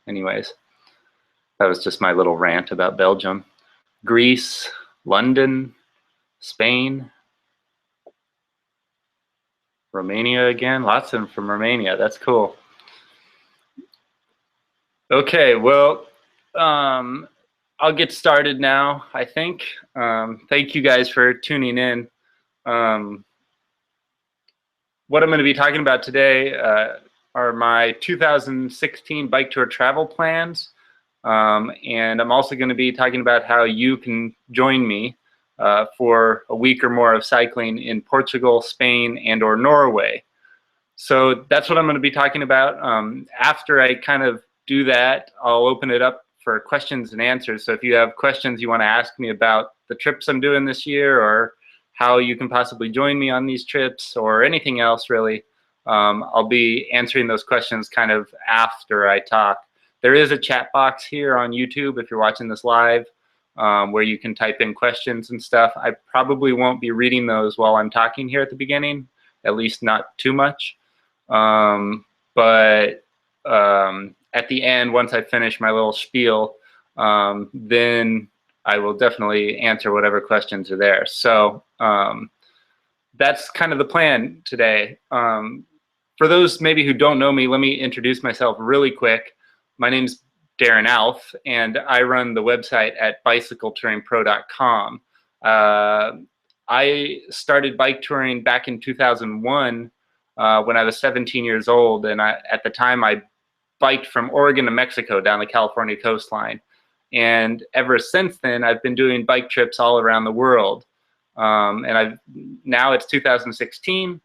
anyways, that was just my little rant about Belgium. Greece, London, Spain, Romania again. Lots of them from Romania. That's cool. Okay, well, I'll get started now, I think. Thank you guys for tuning in. What I'm going to be talking about today are my 2016 bike tour travel plans. And I'm also going to be talking about how you can join me for a week or more of cycling in Portugal, Spain, and or Norway. So that's what I'm going to be talking about. After I kind of do that, I'll open it up for questions and answers. So if you have questions you want to ask me about the trips I'm doing this year, or how you can possibly join me on these trips, or anything else really, I'll be answering those questions kind of after I talk. There is a chat box here on YouTube if you're watching this live, where you can type in questions and stuff. I probably won't be reading those while I'm talking here at the beginning, at least not too much. But at the end, once I finish my little spiel, then I will definitely answer whatever questions are there. So that's kind of the plan today. For those maybe who don't know me, let me introduce myself really quick. My name's Darren Alf, and I run the website at bicycletouringpro.com. I started bike touring back in 2001 when I was 17 years old, and at the time I biked from Oregon to Mexico down the California coastline. And ever since then, I've been doing bike trips all around the world. And now it's 2016,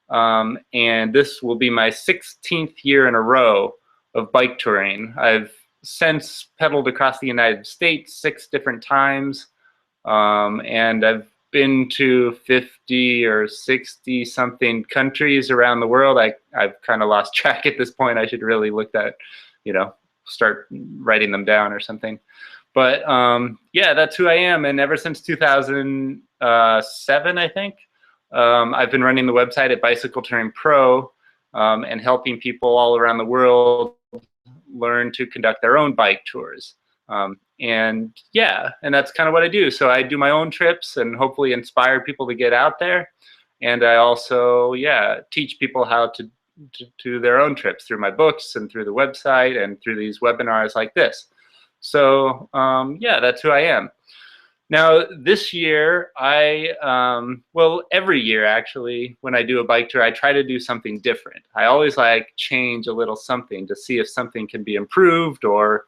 and this will be my 16th year in a row of bike touring. I've since pedaled across the United States 6 different times, and I've been to 50 or 60 something countries around the world. I've kind of lost track at this point. I should really look at, start writing them down or something. But yeah, that's who I am. And ever since 2007, I think, I've been running the website at Bicycle Touring Pro and helping people all around the world learn to conduct their own bike tours. And yeah, and that's kind of what I do. So I do my own trips and hopefully inspire people to get out there. And I also, yeah, teach people how to do their own trips through my books and through the website and through these webinars like this. So yeah, that's who I am. Now this year, well, every year actually, when I do a bike tour, I try to do something different. I always like change a little something to see if something can be improved, or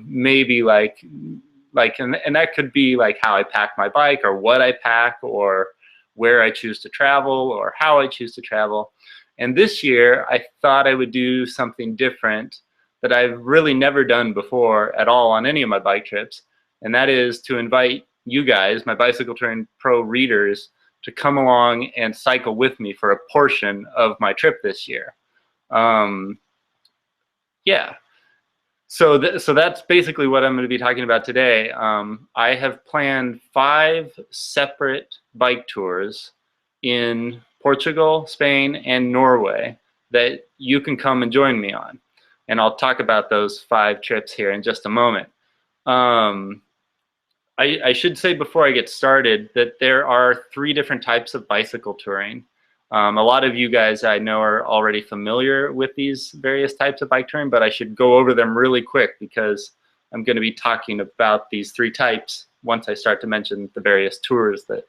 maybe and that could be like how I pack my bike, or what I pack, or where I choose to travel, or how I choose to travel. And this year, I thought I would do something different that I've really never done before at all on any of my bike trips. And that is to invite you guys, my Bicycle Touring Pro readers, to come along and cycle with me for a portion of my trip this year. Yeah. So that's basically what I'm going to be talking about today. I have planned 5 separate bike tours in Portugal, Spain, and Norway that you can come and join me on. And I'll talk about those 5 trips here in just a moment. I should say before I get started that there are 3 different types of bicycle touring. A lot of you guys I know are already familiar with these various types of bike touring, but I should go over them really quick because I'm going to be talking about these 3 types once I start to mention the various tours that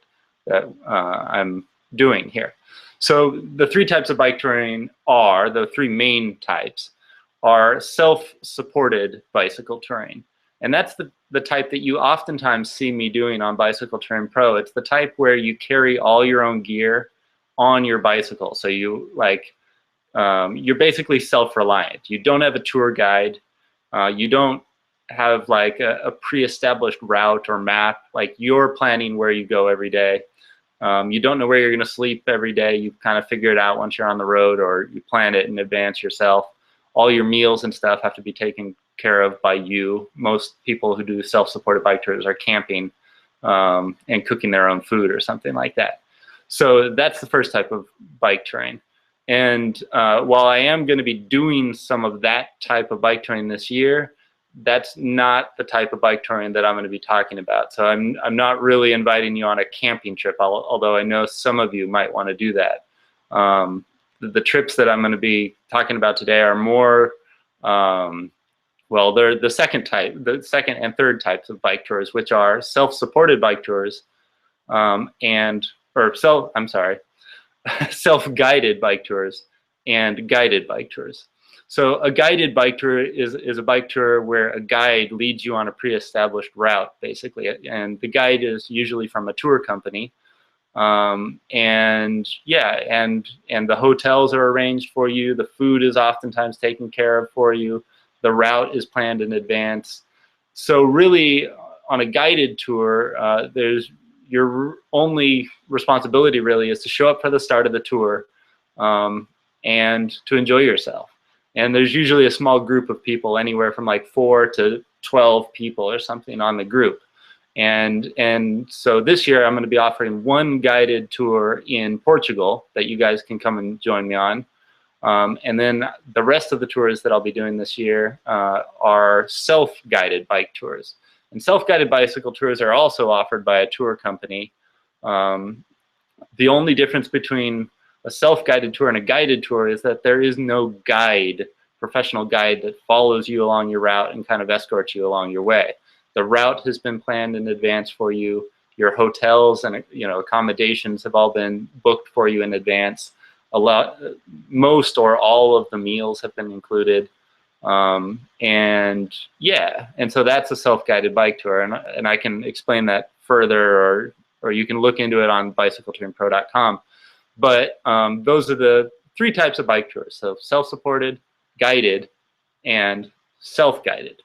I'm doing here. So the 3 types of bike touring are, the 3 main types, are self-supported bicycle touring. And that's the type that you oftentimes see me doing on Bicycle Touring Pro. It's the type where you carry all your own gear on your bicycle. So you you're basically self-reliant. You don't have a tour guide. You don't have like a pre-established route or map. Like, you're planning where you go every day. You don't know where you're going to sleep every day. You kind of figure it out once you're on the road, or you plan it in advance yourself. All your meals and stuff have to be taken care of by you. Most people who do self-supported bike tours are camping and cooking their own food or something like that. So that's the first type of bike touring. And while I am going to be doing some of that type of bike touring this year, that's not the type of bike touring that I'm going to be talking about. So I'm not really inviting you on a camping trip, although I know some of you might want to do that. The trips that I'm going to be talking about today are more, well, they're the second and third types of bike tours, which are self-supported bike tours, self-guided bike tours and guided bike tours. So a guided bike tour is a bike tour where a guide leads you on a pre-established route, basically, and the guide is usually from a tour company. And yeah, and the hotels are arranged for you. The food is oftentimes taken care of for you. The route is planned in advance. So really, on a guided tour, your only responsibility really is to show up for the start of the tour and to enjoy yourself. And there's usually a small group of people, anywhere from like 4 to 12 people or something on the group. And so this year I'm going to be offering one guided tour in Portugal that you guys can come and join me on. And then the rest of the tours that I'll be doing this year are self-guided bike tours. And self-guided bicycle tours are also offered by a tour company. The only difference between a self-guided tour and a guided tour is that there is no guide, professional guide, that follows you along your route and kind of escorts you along your way. The route has been planned in advance for you. Your hotels and accommodations have all been booked for you in advance. Most or all of the meals have been included. And yeah, and so that's a self-guided bike tour, and I can explain that further, or you can look into it on bicycletouringpro.com. But those are the 3 types of bike tours: so self-supported, guided, and self-guided.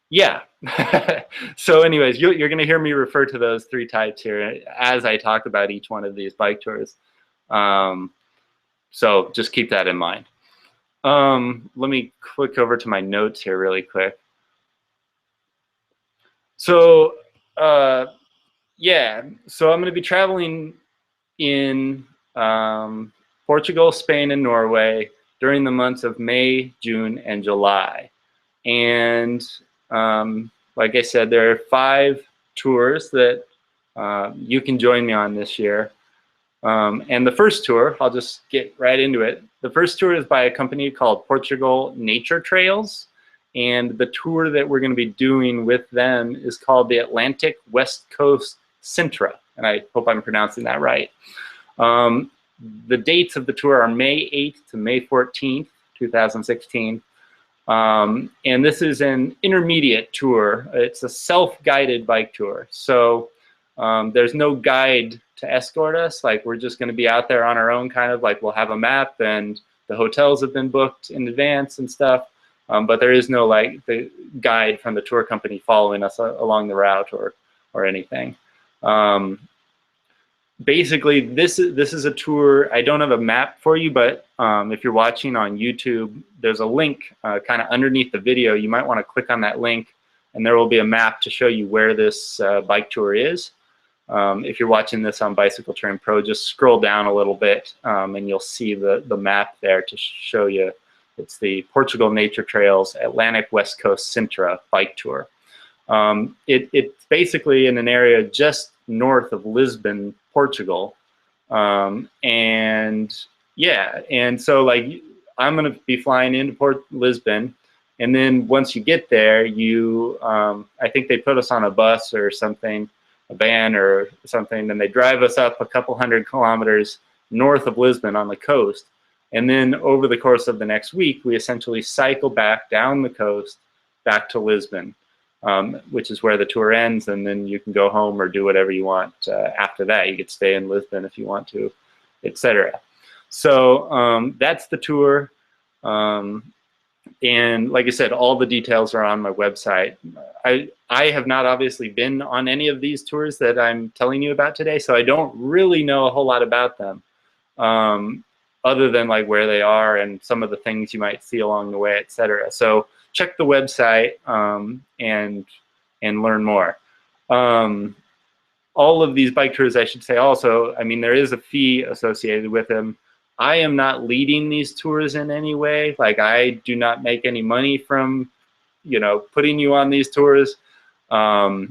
Yeah. So anyways, you're going to hear me refer to those 3 types here as I talk about each one of these bike tours. So just keep that in mind. Let me click over to my notes here really quick. So yeah, so I'm going to be traveling in Portugal, Spain, and Norway during the months of May, June, and July. And like I said, there are 5 tours that you can join me on this year. And the first tour, I'll just get right into it. The first tour is by a company called Portugal Nature Trails. And the tour that we're going to be doing with them is called the Atlantic West Coast Sintra. And I hope I'm pronouncing that right. The dates of the tour are May 8th to May 14th, 2016. And this is an intermediate tour. It's a self-guided bike tour. So there's no guide to escort us. Like, we're just going to be out there on our own, kind of like we'll have a map and the hotels have been booked in advance and stuff. But there is no like the guide from the tour company following us along the route or anything. Basically, this is a tour. I don't have a map for you, but if you're watching on YouTube, there's a link kind of underneath the video. You might want to click on that link, and there will be a map to show you where this bike tour is. If you're watching this on Bicycle Touring Pro, just scroll down a little bit, and you'll see the map there to show you. It's the Portugal Nature Trails Atlantic West Coast Sintra bike tour. It's basically in an area just north of Lisbon, Portugal. And yeah, and so like I'm going to be flying into Lisbon, and then once you get there, I think they put us on a bus or something, a van or something, and they drive us up a couple 100 kilometers north of Lisbon on the coast. And then over the course of the next week, we essentially cycle back down the coast back to Lisbon, which is where the tour ends, and then you can go home or do whatever you want after that. You could stay in Lisbon if you want to, etc. So that's the tour. And like I said, all the details are on my website. I have not obviously been on any of these tours that I'm telling you about today, so I don't really know a whole lot about them. Other than like where they are and some of the things you might see along the way, etc. So check the website and learn more. all of these bike tours, I should say also, I mean, there is a fee associated with them. I am not leading these tours in any way. Like, I do not make any money from, you know, putting you on these tours. I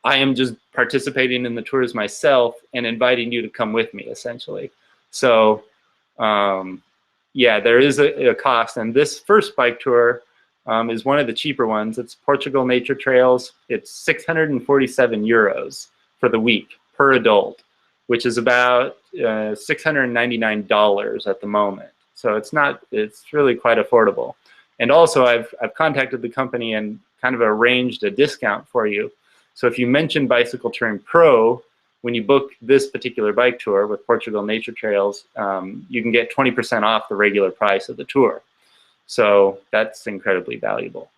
am just participating in the tours myself and inviting you to come with me, essentially. So, yeah, there is a cost. And this first bike tour is one of the cheaper ones. It's Portugal Nature Trails. It's 647 euros for the week per adult, which is about $699 at the moment. So it's really quite affordable. And also I've contacted the company and kind of arranged a discount for you. So if you mention Bicycle Touring Pro, when you book this particular bike tour with Portugal Nature Trails, you can get 20% off the regular price of the tour. So that's incredibly valuable.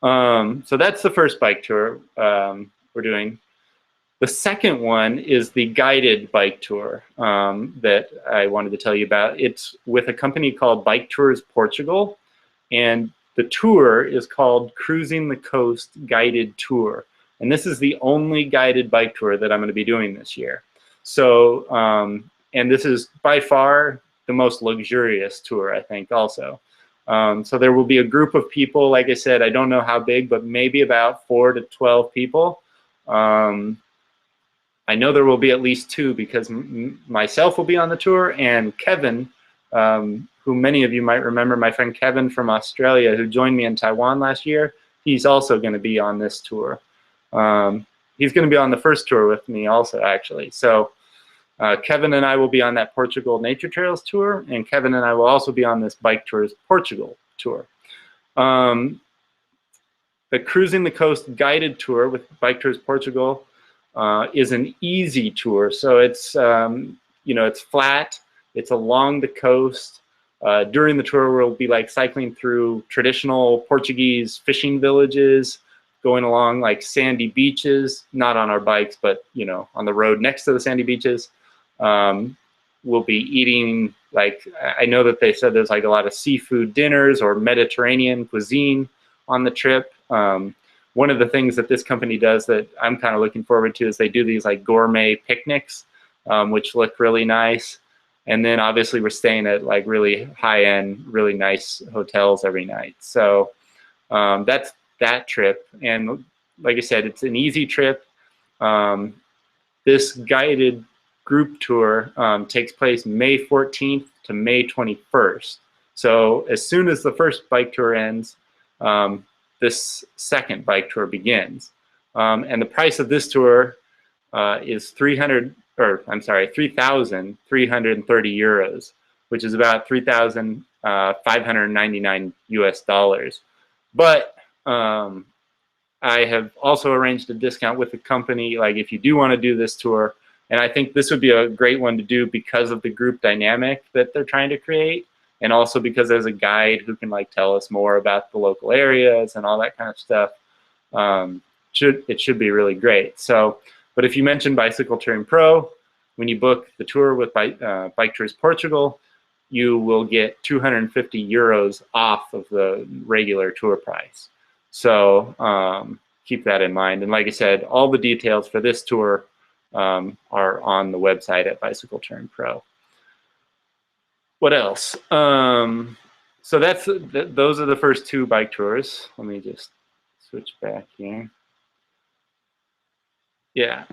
So that's the first bike tour we're doing. The second one is the guided bike tour that I wanted to tell you about. It's with a company called Bike Tours Portugal, and the tour is called Cruising the Coast Guided Tour. And this is the only guided bike tour that I'm going to be doing this year. So, and this is by far the most luxurious tour, I think, also. So there will be a group of people, like I said, I don't know how big, but maybe about 4 to 12 people. I know there will be at least 2 because myself will be on the tour, and Kevin, who many of you might remember, my friend Kevin from Australia, who joined me in Taiwan last year, he's also going to be on this tour. He's going to be on the first tour with me also, actually. So Kevin and I will be on that Portugal Nature Trails tour, and Kevin and I will also be on this Bike Tours Portugal tour. The Cruising the Coast guided tour with Bike Tours Portugal is an easy tour. So it's, you know, it's flat, it's along the coast. During the tour, we'll be like cycling through traditional Portuguese fishing villages, going along like sandy beaches, not on our bikes, but, you know, on the road next to the sandy beaches. We'll be eating, like, I know that they said there's like a lot of seafood dinners or Mediterranean cuisine on the trip. One of the things that this company does that I'm kind of looking forward to is they do these like gourmet picnics, which look really nice. And then obviously we're staying at like really high-end, really nice hotels every night. So that's that trip. And like I said, it's an easy trip. This guided group tour takes place May 14th to May 21st. So as soon as the first bike tour ends, this second bike tour begins. And the price of this tour is 3,330 euros, which is about 3,599 US dollars. But I have also arranged a discount with the company, like if you do want to do this tour, and I think this would be a great one to do because of the group dynamic that they're trying to create, and also because there's a guide who can like tell us more about the local areas and all that kind of stuff. It should be really great. So, but if you mention Bicycle Touring Pro, when you book the tour with Bike Tours Portugal, you will get 250 euros off of the regular tour price. So keep that in mind. And like I said, all the details for this tour are on the website at Bicycle Touring Pro. What else? So those are the first 2 bike tours. Let me just switch back here. Yeah.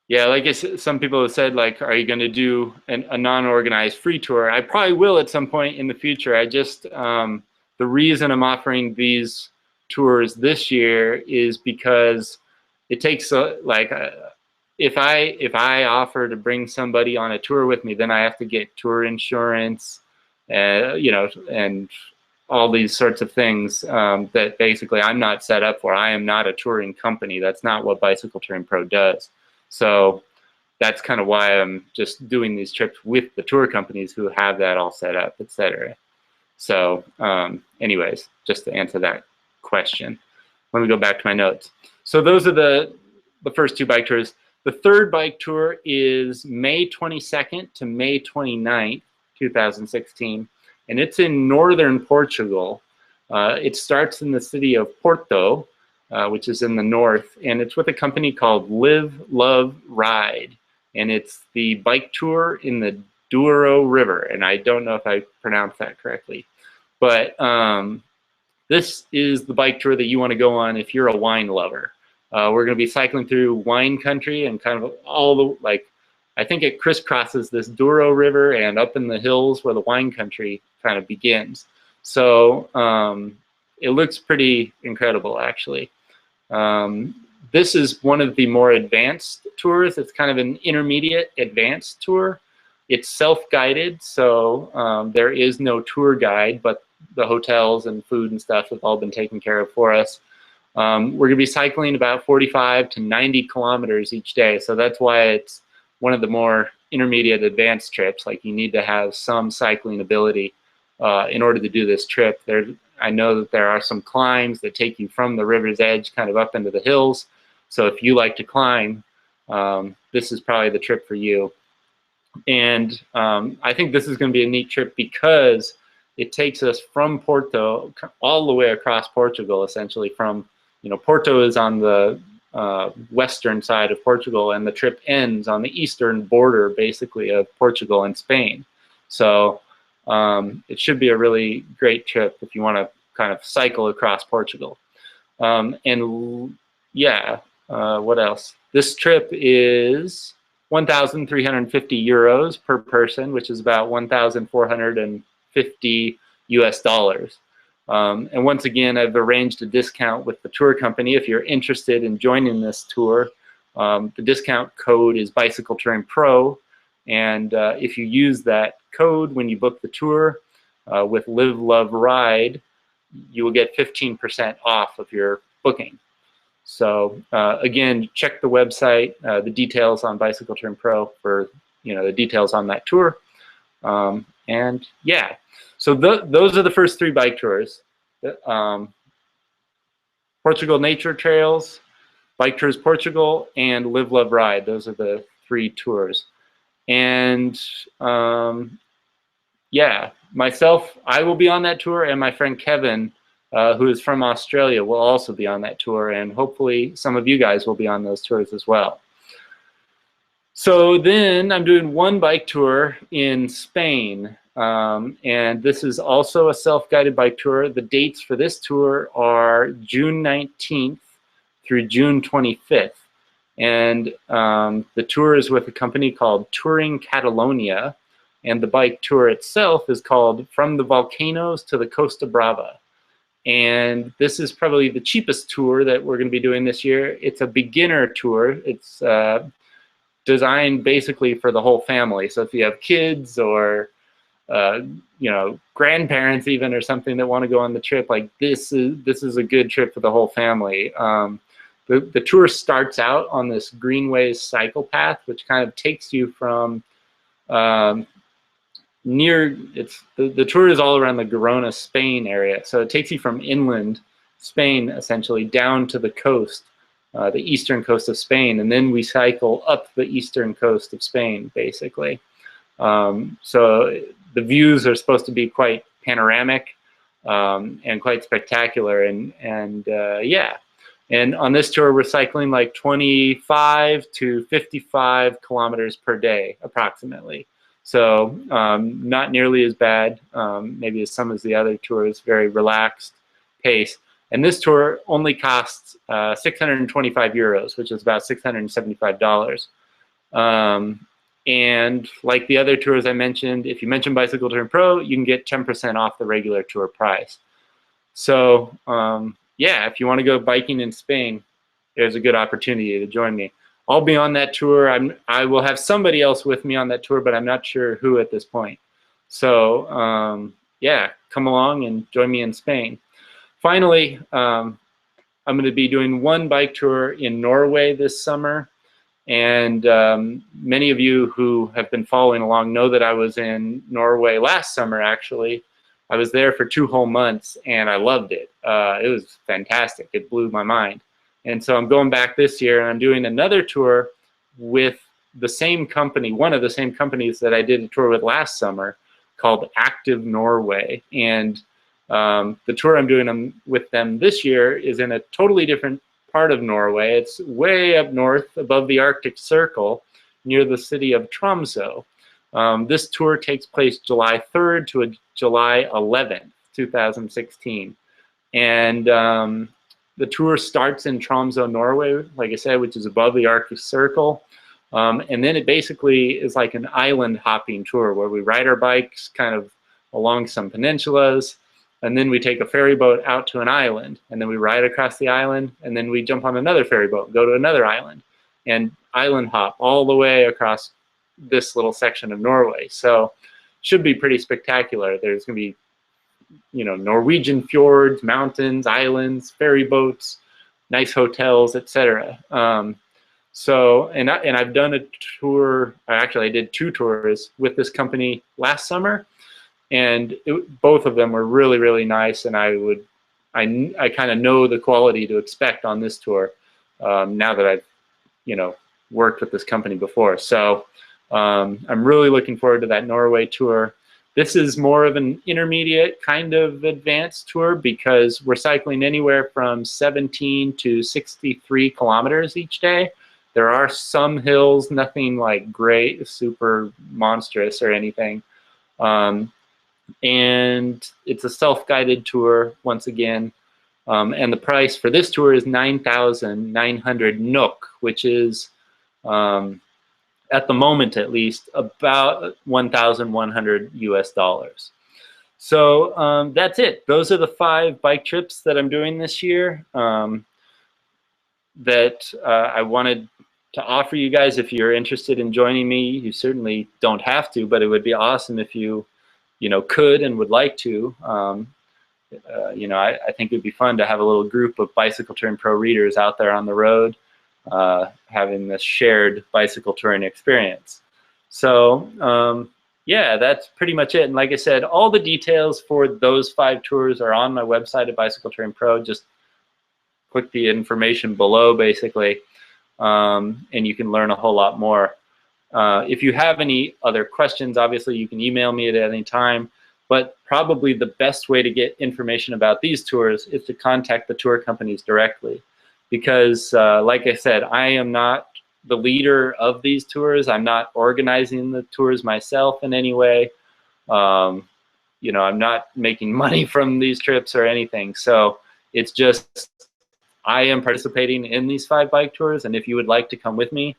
Yeah, like I said, some people have said, like, are you going to do a non-organized free tour? I probably will at some point in the future. I just, the reason I'm offering these tours this year is because it takes, if I offer to bring somebody on a tour with me, then I have to get tour insurance, you know, and all these sorts of things that basically I'm not set up for. I am not a touring company. That's not what Bicycle Touring Pro does. So that's kind of why I'm just doing these trips with the tour companies who have that all set up, etc. So anyways, just to answer that question, let me go back to my notes. So those are the first 2 bike tours. The third bike tour is May 22nd to May 29th, 2016, and it's in northern Portugal. It starts in the city of Porto, which is in the north, and it's with a company called Live, Love, Ride, and it's the bike tour in the Douro River, and I don't know if I pronounced that correctly, but this is the bike tour that you want to go on if you're a wine lover. We're going to be cycling through wine country and kind of all the, like, I think it crisscrosses this Douro River and up in the hills where the wine country kind of begins. So it looks pretty incredible, actually. This is one of the more advanced tours. It's kind of an intermediate advanced tour. It's self-guided, so there is no tour guide, but the hotels and food and stuff have all been taken care of for us. We're going to be cycling about 45 to 90 kilometers each day, so that's why it's one of the more intermediate advanced trips. Like, you need to have some cycling ability in order to do this trip. I know that there are some climbs that take you from the river's edge kind of up into the hills, so if you like to climb, this is probably the trip for you. And I think this is going to be a neat trip because it takes us from Porto all the way across Portugal, essentially. From, you know, Porto is on the western side of Portugal, and the trip ends on the eastern border, basically, of Portugal and Spain. So it should be a really great trip if you want to kind of cycle across Portugal. And yeah, what else? This trip is 1,350 euros per person, which is about 1,450 US dollars. And once again, I've arranged a discount with the tour company if you're interested in joining this tour. The discount code is Bicycle Touring Pro, and if you use that code when you book the tour with Live, Love, Ride, you will get 15% off of your booking. So again, check the website, the details on Bicycle Touring Pro for, you know, the details on that tour. And yeah, so those are the first 3 bike tours. Portugal Nature Trails, Bike Tours Portugal, and Live, Love, Ride. Those are the 3 tours. And yeah, myself, I will be on that tour, and my friend Kevin, who is from Australia, will also be on that tour, and hopefully some of you guys will be on those tours as well. So then I'm doing one bike tour in Spain, and this is also a self-guided bike tour. The dates for this tour are June 19th through June 25th, and the tour is with a company called Touring Catalonia, and the bike tour itself is called From the Volcanoes to the Costa Brava. And this is probably the cheapest tour that we're going to be doing this year. It's a beginner tour. It's designed basically for the whole family. So if you have kids or you know, grandparents even, or something that want to go on the trip, like this is a good trip for the whole family. The tour starts out on this Greenways cycle path, which kind of takes you from the tour is all around the Girona, Spain area. So it takes you from inland Spain, essentially, down to the coast, the eastern coast of Spain. And then we cycle up the eastern coast of Spain, basically. So the views are supposed to be quite panoramic and quite spectacular. And yeah. And on this tour, we're cycling like 25 to 55 kilometers per day, approximately. So not nearly as bad, maybe as some of the other tours, very relaxed pace. And this tour only costs 625 euros, which is about $675. And like the other tours I mentioned, if you mention Bicycle Touring Pro, you can get 10% off the regular tour price. So yeah, if you want to go biking in Spain, there's a good opportunity to join me. I'll be on that tour. I will have somebody else with me on that tour, but I'm not sure who at this point. So yeah, come along and join me in Spain. Finally, I'm going to be doing one bike tour in Norway this summer. And many of you who have been following along know that I was in Norway last summer, actually. I was there for 2 whole months, and I loved it. It was fantastic. It blew my mind. And so I'm going back this year, and I'm doing another tour with the same company, one of the same companies that I did a tour with last summer, called Active Norway. And The tour I'm doing with them this year is in a totally different part of Norway. It's way up north above the Arctic Circle near the city of Tromsø. This tour takes place July 3rd to July 11th, 2016. And the tour starts in Tromsø, Norway, like I said, which is above the Arctic Circle. And then it basically is like an island hopping tour where we ride our bikes kind of along some peninsulas, and then we take a ferry boat out to an island, and then we ride across the island, and then we jump on another ferry boat and go to another island, and island hop all the way across this little section of Norway. So should be pretty spectacular. There's going to be, you know, Norwegian fjords, mountains, islands, ferry boats, nice hotels, etc. So, and I've done a tour. Actually, I did 2 tours with this company last summer, and both of them were really, really nice. And I kind of know the quality to expect on this tour now that I've, you know, worked with this company before. So I'm really looking forward to that Norway tour. This is more of an intermediate kind of advanced tour because we're cycling anywhere from 17 to 63 kilometers each day. There are some hills, nothing like great, super monstrous or anything. And it's a self-guided tour once again. And the price for this tour is 9,900 NOK, which is, at the moment at least, about 1,100 US dollars. So that's it. Those are the 5 bike trips that I'm doing this year that I wanted to offer you guys. If you're interested in joining me, you certainly don't have to, but it would be awesome if you know, could and would like to. You know, I think it would be fun to have a little group of Bicycle Touring Pro readers out there on the road, having this shared bicycle touring experience. So yeah, that's pretty much it. And like I said, all the details for those 5 tours are on my website at Bicycle Touring Pro. Just click the information below, basically, and you can learn a whole lot more. If you have any other questions, obviously you can email me at any time, but probably the best way to get information about these tours is to contact the tour companies directly. Because like I said, I am not the leader of these tours. I'm not organizing the tours myself in any way. You know, I'm not making money from these trips or anything. So it's just, I am participating in these 5 bike tours, and if you would like to come with me,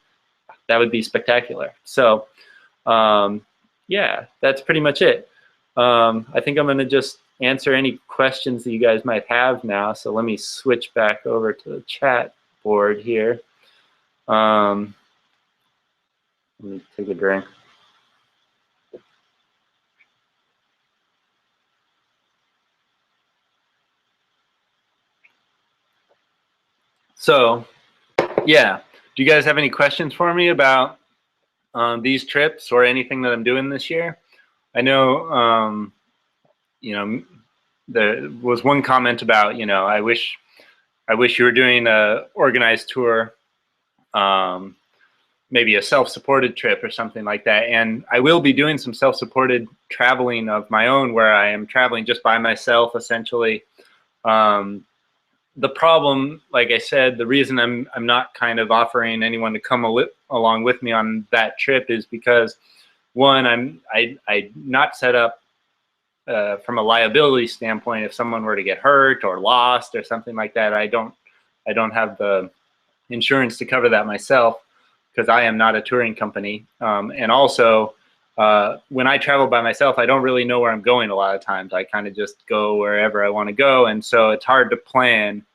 that would be spectacular. So yeah, that's pretty much it. I think I'm going to just answer any questions that you guys might have now. So let me switch back over to the chat board here. Let me take a drink. So yeah, do you guys have any questions for me about these trips or anything that I'm doing this year? I know, you know, there was one comment about, you know, I wish you were doing a organized tour, maybe a self-supported trip or something like that. And I will be doing some self-supported traveling of my own, where I am traveling just by myself, essentially. The problem, like I said, the reason I'm not kind of offering anyone to come along with me on that trip is because, one, I'm not set up from a liability standpoint. If someone were to get hurt or lost or something like that, I don't have the insurance to cover that myself, because I am not a touring company. And also, when I travel by myself, I don't really know where I'm going a lot of times. I kind of just go wherever I want to go, and so it's hard to plan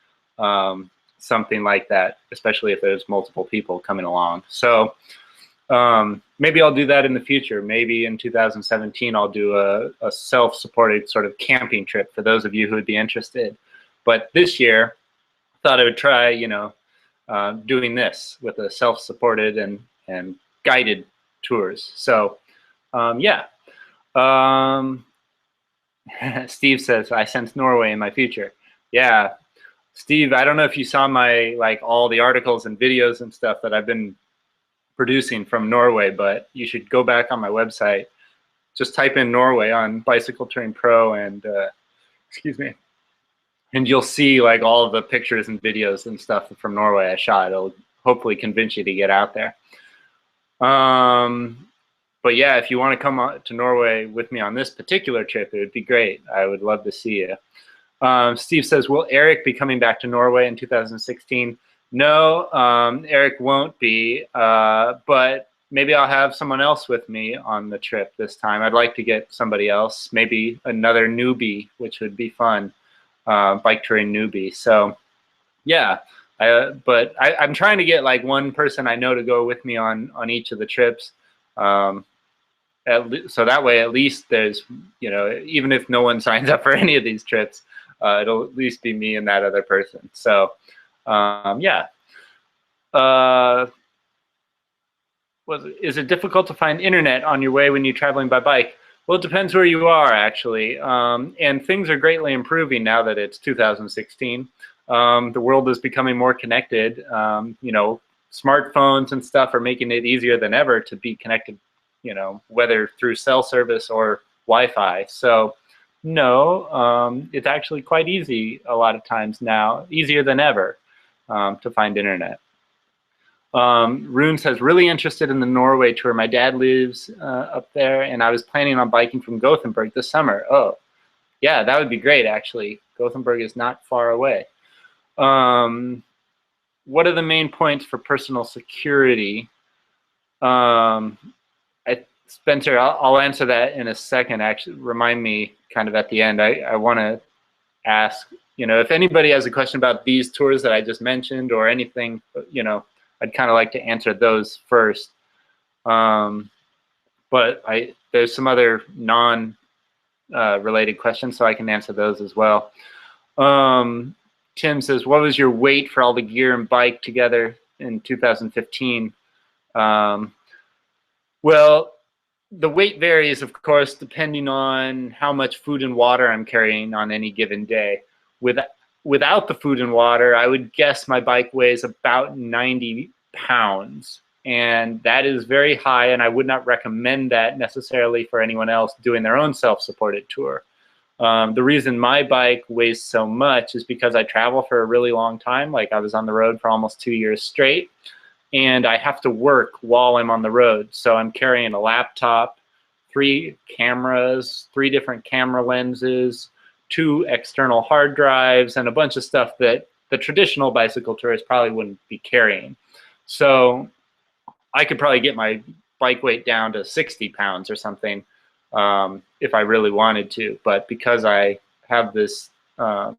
something like that, especially if there's multiple people coming along. So maybe I'll do that in the future. Maybe in 2017 I'll do a self-supported sort of camping trip for those of you who would be interested. But this year, I thought I would try, you know, doing this with a self-supported and guided tours. So yeah. Steve says, I sense Norway in my future. Yeah, Steve, I don't know if you saw my, like, all the articles and videos and stuff that I've been producing from Norway, but you should go back on my website. Just type in Norway on Bicycle Touring Pro, and excuse me. And you'll see like all of the pictures and videos and stuff from Norway I shot. It'll hopefully convince you to get out there. But yeah, if you want to come to Norway with me on this particular trip, it would be great. I would love to see you. Steve says, will Eric be coming back to Norway in 2016? No, Eric won't be, but maybe I'll have someone else with me on the trip this time. I'd like to get somebody else, maybe another newbie, which would be fun, bike touring newbie. So yeah, but I'm trying to get like one person I know to go with me on each of the trips. So that way, at least there's, you know, even if no one signs up for any of these trips, it'll at least be me and that other person. So yeah. Is it difficult to find internet on your way when you're traveling by bike? Well, it depends where you are, actually. And things are greatly improving now that it's 2016. The world is becoming more connected. You know, smartphones and stuff are making it easier than ever to be connected, you know, whether through cell service or Wi-Fi. So no, it's actually quite easy a lot of times now, easier than ever, to find internet. Rune says, really interested in the Norway tour. My dad lives up there, and I was planning on biking from Gothenburg this summer. Oh, yeah, that would be great, actually. Gothenburg is not far away. What are the main points for personal security? Spencer, I'll answer that in a second. Actually, remind me kind of at the end. I want to ask, you know, if anybody has a question about these tours that I just mentioned or anything, you know, I'd kind of like to answer those first. But there's some other non-related questions, so I can answer those as well. Tim says, what was your weight for all the gear and bike together in 2015? Well, the weight varies, of course, depending on how much food and water I'm carrying on any given day. Without the food and water, I would guess my bike weighs about 90 pounds. And that is very high, and I would not recommend that necessarily for anyone else doing their own self-supported tour. The reason my bike weighs so much is because I travel for a really long time. Like I was on the road for almost 2 years straight, and I have to work while I'm on the road. So I'm carrying a laptop, 3 cameras, 3 different camera lenses, 2 external hard drives, and a bunch of stuff that the traditional bicycle tourist probably wouldn't be carrying. So I could probably get my bike weight down to 60 pounds or something if I really wanted to. But because I have this, I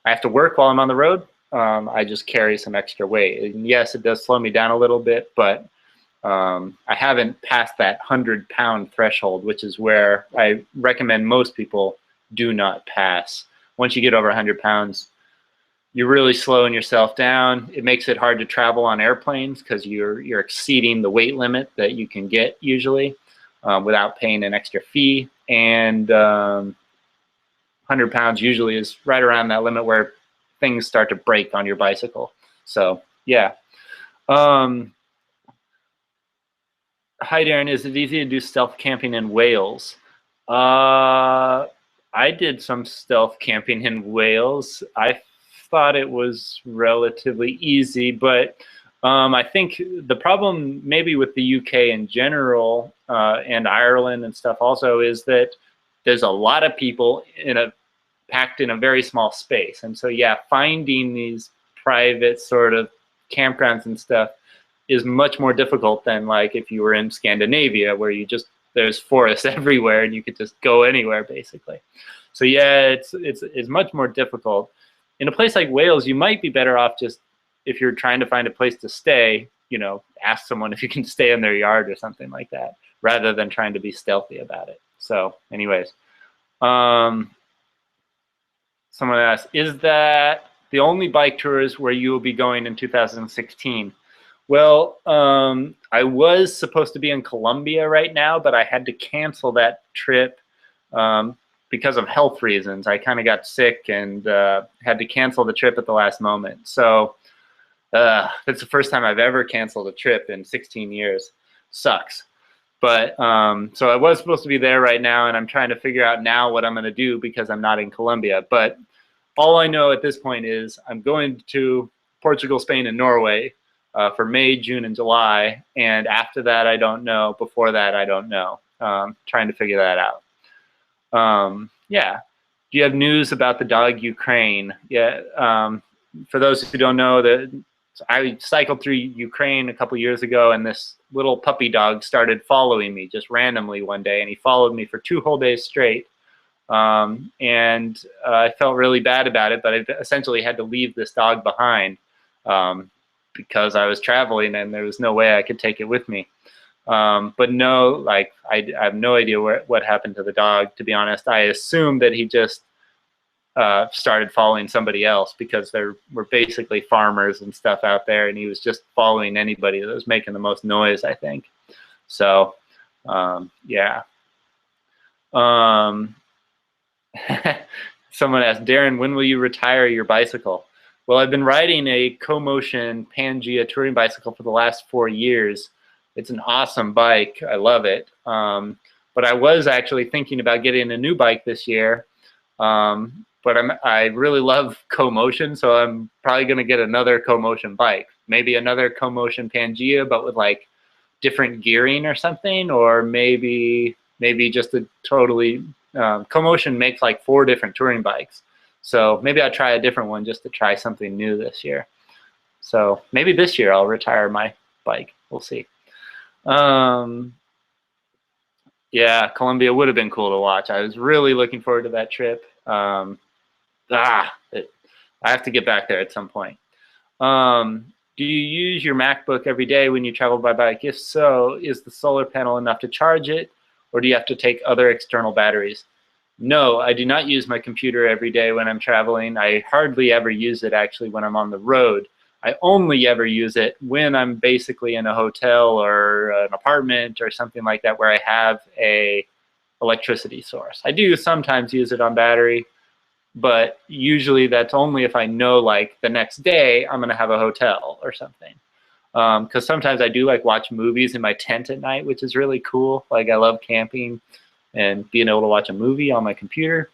have to work while I'm on the road, I just carry some extra weight. And yes, it does slow me down a little bit, but I haven't passed that 100-pound threshold, which is where I recommend most people do not pass. Once you get over 100 pounds, you're really slowing yourself down. It makes it hard to travel on airplanes because you're exceeding the weight limit that you can get usually without paying an extra fee. And 100 pounds usually is right around that limit where things start to break on your bicycle. So yeah. Hi Darren, is it easy to do stealth camping in Wales? I did some stealth camping in Wales. I thought it was relatively easy, but I think the problem maybe with the UK in general and Ireland and stuff also is that there's a lot of people packed in a very small space. And so yeah, finding these private sort of campgrounds and stuff is much more difficult than like if you were in Scandinavia where there's forests everywhere and you could just go anywhere basically. So yeah, it's much more difficult. In a place like Wales, you might be better off just, if you're trying to find a place to stay, you know, ask someone if you can stay in their yard or something like that, rather than trying to be stealthy about it. So anyways, someone asked, is that the only bike tours where you will be going in 2016? Well, I was supposed to be in Colombia right now, but I had to cancel that trip because of health reasons. I kind of got sick and had to cancel the trip at the last moment. So that's the first time I've ever canceled a trip in 16 years. Sucks. But so I was supposed to be there right now, and I'm trying to figure out now what I'm going to do because I'm not in Colombia. But all I know at this point is I'm going to Portugal, Spain, and Norway for May, June, and July. And after that, I don't know. Before that, I don't know. Trying to figure that out. Yeah. Do you have news about the dog Ukraine? Yeah. For those who don't know, I cycled through Ukraine a couple years ago, and this little puppy dog started following me just randomly one day, and he followed me for 2 whole days straight. And I felt really bad about it, but I essentially had to leave this dog behind because I was traveling and there was no way I could take it with me. But no, like I have no idea what happened to the dog, to be honest. I assume that he just started following somebody else because there were basically farmers and stuff out there, and he was just following anybody that was making the most noise, I think. So, yeah. Someone asked, Darren, when will you retire your bicycle? Well, I've been riding a CoMotion Pangea touring bicycle for the last 4 years. It's an awesome bike. I love it. But I was actually thinking about getting a new bike this year. But I really love CoMotion, so I'm probably going to get another CoMotion bike. Maybe another CoMotion Pangea, but with like different gearing or something, or maybe just a totally CoMotion makes like 4 different touring bikes. So maybe I'll try a different one just to try something new this year. So maybe this year I'll retire my bike. We'll see. Yeah, Colombia would have been cool to watch. I was really looking forward to that trip. I have to get back there at some point. Do you use your MacBook every day when you travel by bike? If so, is the solar panel enough to charge it, or do you have to take other external batteries? No, I do not use my computer every day when I'm traveling. I hardly ever use it actually when I'm on the road. I only ever use it when I'm basically in a hotel or an apartment or something like that where I have a electricity source. I do sometimes use it on battery, but usually that's only if I know like the next day I'm gonna have a hotel or something. Because sometimes I do like watch movies in my tent at night, which is really cool. Like I love camping and being able to watch a movie on my computer.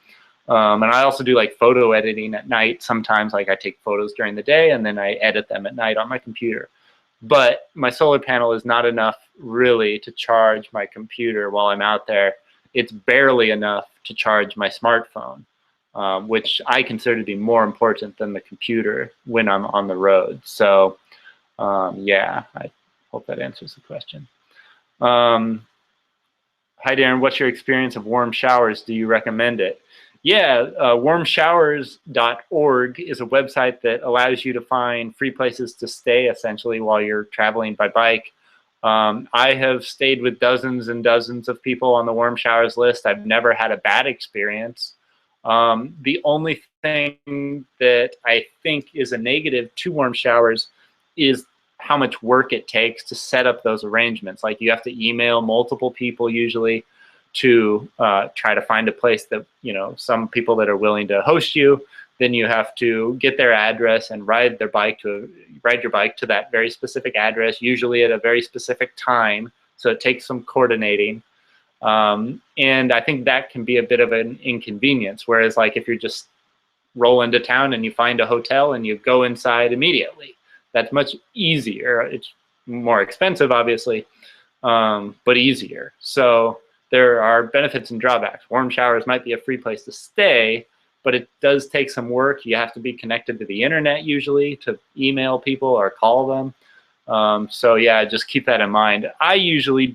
And I also do like photo editing at night. Sometimes like I take photos during the day and then I edit them at night on my computer. But my solar panel is not enough really to charge my computer while I'm out there. It's barely enough to charge my smartphone, which I consider to be more important than the computer when I'm on the road. So yeah, I hope that answers the question. Hi, Darren, what's your experience of warm showers? Do you recommend it? Yeah, warmshowers.org is a website that allows you to find free places to stay essentially while you're traveling by bike. I have stayed with dozens and dozens of people on the warm showers list. I've never had a bad experience. The only thing that I think is a negative to warm showers is how much work it takes to set up those arrangements. Like you have to email multiple people usually to try to find a place that, you know, some people that are willing to host you. Then you have to get their address and ride your bike to that very specific address, usually at a very specific time. So it takes some coordinating. And I think that can be a bit of an inconvenience. Whereas like if you're just roll into town and you find a hotel and you go inside immediately, that's much easier. It's more expensive, obviously, but easier. So there are benefits and drawbacks. Warm showers might be a free place to stay, but it does take some work. You have to be connected to the internet usually to email people or call them. So yeah, just keep that in mind. I usually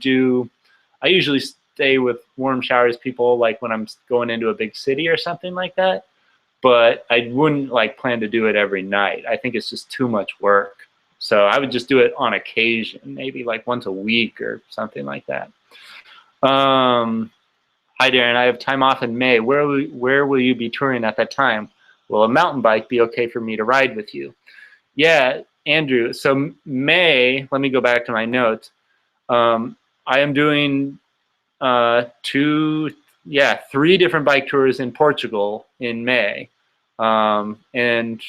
stay with warm showers people like when I'm going into a big city or something like that, but I wouldn't like plan to do it every night. I think it's just too much work. So I would just do it on occasion, maybe like once a week or something like that. Hi Darren, I have time off in May. Where will you be touring at that time? Will a mountain bike be okay for me to ride with you? Yeah, Andrew, so May, let me go back to my notes. I am doing 3 different bike tours in Portugal in May. And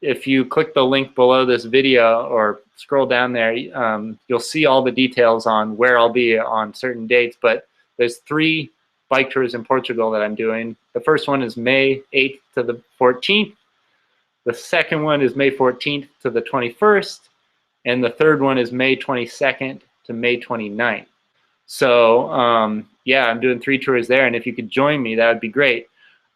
if you click the link below this video or scroll down there, you'll see all the details on where I'll be on certain dates. But there's 3 bike tours in Portugal that I'm doing. The first one is May 8th to the 14th. The second one is May 14th to the 21st. And the third one is May 22nd to May 29th. So yeah, I'm doing 3 tours there. And if you could join me, that would be great.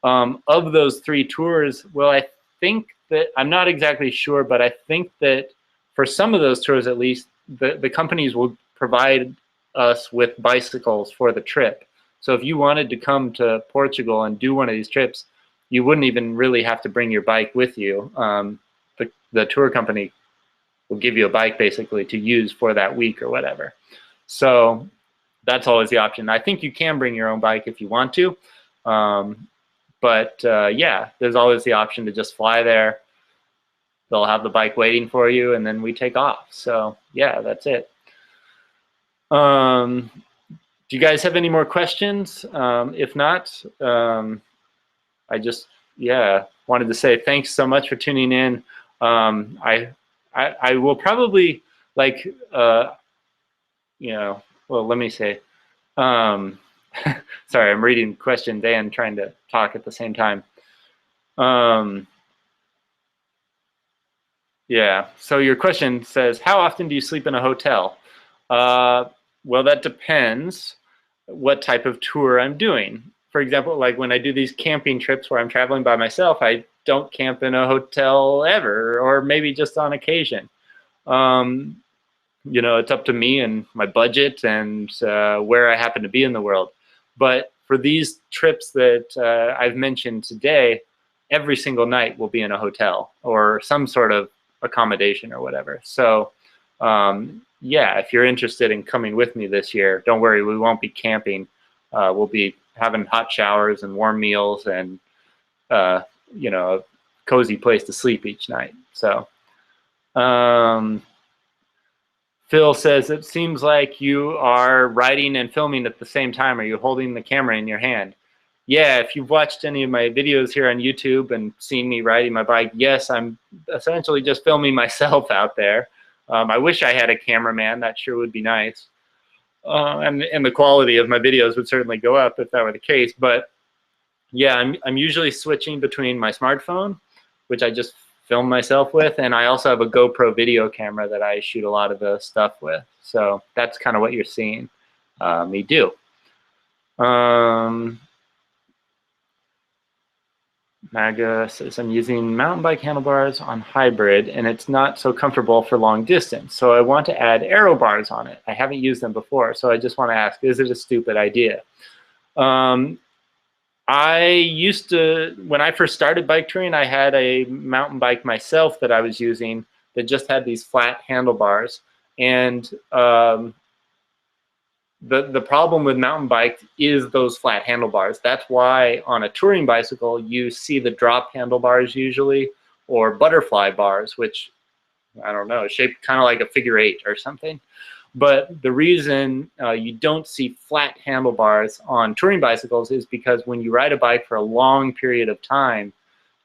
Of those 3 tours, well, I think that, I'm not exactly sure, but I think that for some of those tours at least, the companies will provide us with bicycles for the trip. So if you wanted to come to Portugal and do one of these trips, you wouldn't even really have to bring your bike with you. The tour company will give you a bike basically to use for that week or whatever. So that's always the option. I think you can bring your own bike if you want to. But yeah, there's always the option to just fly there. They'll have the bike waiting for you, and then we take off. So yeah, that's it. Do you guys have any more questions? If not, I just, yeah, wanted to say thanks so much for tuning in. I will probably, like, you know, well, let me say, sorry, I'm reading questions and trying to talk at the same time. Yeah, so your question says, how often do you sleep in a hotel? Well, that depends what type of tour I'm doing. For example, like when I do these camping trips where I'm traveling by myself, I don't camp in a hotel ever, or maybe just on occasion. You know, it's up to me and my budget and where I happen to be in the world. But for these trips that I've mentioned today, every single night will be in a hotel or some sort of accommodation or whatever. So yeah, if you're interested in coming with me this year, don't worry, we won't be camping. We'll be having hot showers and warm meals and you know, a cozy place to sleep each night. So Phil says, it seems like you are writing and filming at the same time. Are you holding the camera in your hand? Yeah, if you've watched any of my videos here on YouTube and seen me riding my bike, yes, I'm essentially just filming myself out there. I wish I had a cameraman. That sure would be nice. And the quality of my videos would certainly go up if that were the case. But yeah, I'm usually switching between my smartphone, which I just film myself with, and I also have a GoPro video camera that I shoot a lot of the stuff with. So that's kind of what you're seeing me do. Maga says, I'm using mountain bike handlebars on hybrid and it's not so comfortable for long distance. So I want to add aero bars on it. I haven't used them before, so I just want to ask, is it a stupid idea? I used to, when I first started bike touring, I had a mountain bike myself that I was using that just had these flat handlebars. And the problem with mountain bike is those flat handlebars. That's why on a touring bicycle, you see the drop handlebars usually, or butterfly bars, which, I don't know, shaped kind of like a figure 8 or something. But the reason you don't see flat handlebars on touring bicycles is because when you ride a bike for a long period of time,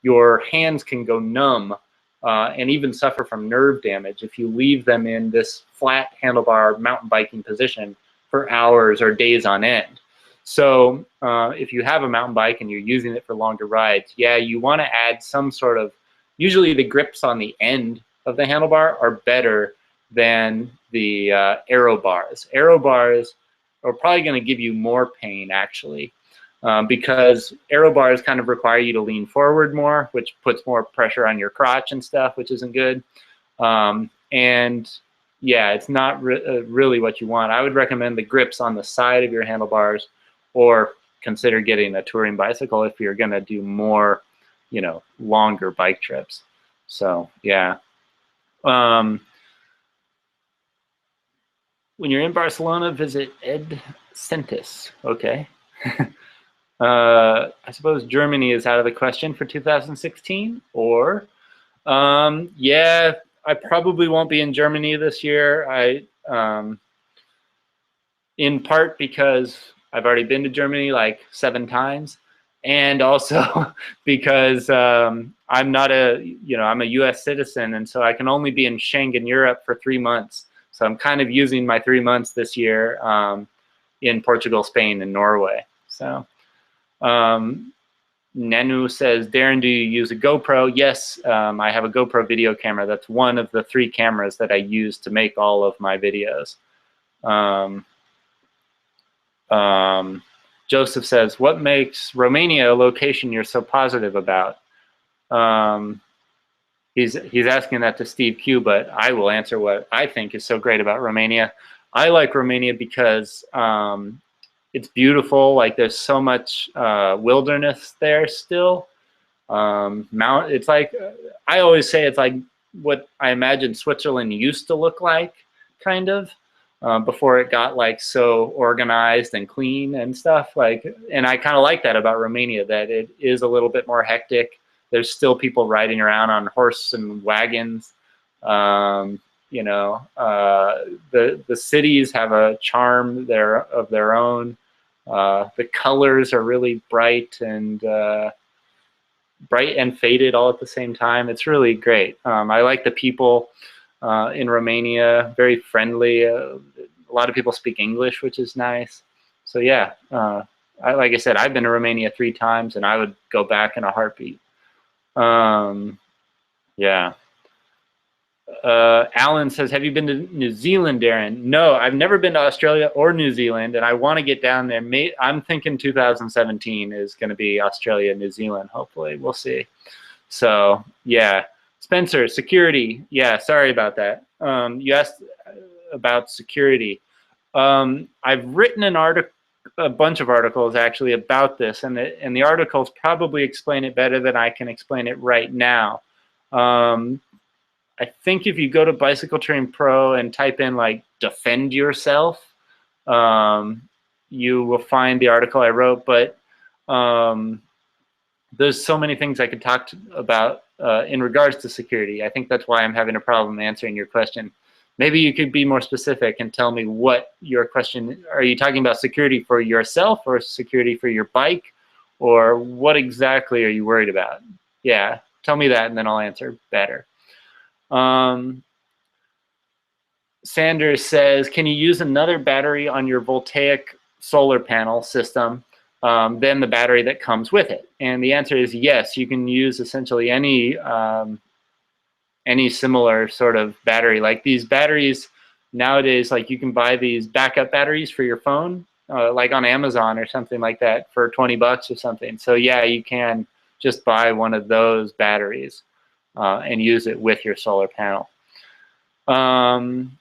your hands can go numb and even suffer from nerve damage if you leave them in this flat handlebar mountain biking position for hours or days on end. So if you have a mountain bike and you're using it for longer rides, yeah, you want to add some sort of, usually the grips on the end of the handlebar are better than the aero bars. Aero bars are probably going to give you more pain actually, because aero bars kind of require you to lean forward more, which puts more pressure on your crotch and stuff, which isn't good. And yeah, it's not really what you want. I would recommend the grips on the side of your handlebars, or consider getting a touring bicycle if you're going to do more, you know, longer bike trips. So yeah. When you're in Barcelona, visit Ed Centis. Okay. I suppose Germany is out of the question for 2016, or yeah, I probably won't be in Germany this year. In part because I've already been to Germany like 7 times, and also because I'm not I'm a U.S. citizen, and so I can only be in Schengen Europe for 3 months. So I'm kind of using my 3 months this year in Portugal, Spain, and Norway. So Nenu says, Darren, do you use a GoPro? Yes, I have a GoPro video camera. That's one of the 3 cameras that I use to make all of my videos. Joseph says, what makes Romania a location you're so positive about? He's asking that to Steve Q, but I will answer what I think is so great about Romania. I like Romania because it's beautiful. Like there's so much wilderness there still. It's like, I always say it's like what I imagine Switzerland used to look like, kind of. Before it got like so organized and clean and stuff, like, and I kind of like that about Romania, that it is a little bit more hectic. There's still people riding around on horse and wagons. The cities have a charm there of their own. The colors are really bright and faded all at the same time. It's really great. I like the people in Romania, very friendly. A lot of people speak English, which is nice. So yeah, like I said, I've been to Romania 3 times, and I would go back in a heartbeat. Yeah. Alan says, have you been to New Zealand, Darren? No, I've never been to Australia or New Zealand, and I want to get down there. I'm thinking 2017 is going to be Australia, New Zealand, hopefully. We'll see. So yeah. Spencer, security. Yeah, sorry about that. You asked about security. I've written a bunch of articles actually about this, and the articles probably explain it better than I can explain it right now. I think if you go to Bicycle Touring Pro and type in like defend yourself, you will find the article I wrote, but there's so many things I could talk about in regards to security. I think that's why I'm having a problem answering your question. Maybe you could be more specific and tell me what your question, are you talking about security for yourself or security for your bike, or what exactly are you worried about? Yeah, tell me that and then I'll answer better. Sanders says, can you use another battery on your voltaic solar panel system than the battery that comes with it? And the answer is yes. You can use essentially any similar sort of battery. Like these batteries nowadays, like you can buy these backup batteries for your phone, like on Amazon or something like that for 20 bucks or something. So yeah, you can just buy one of those batteries and use it with your solar panel. And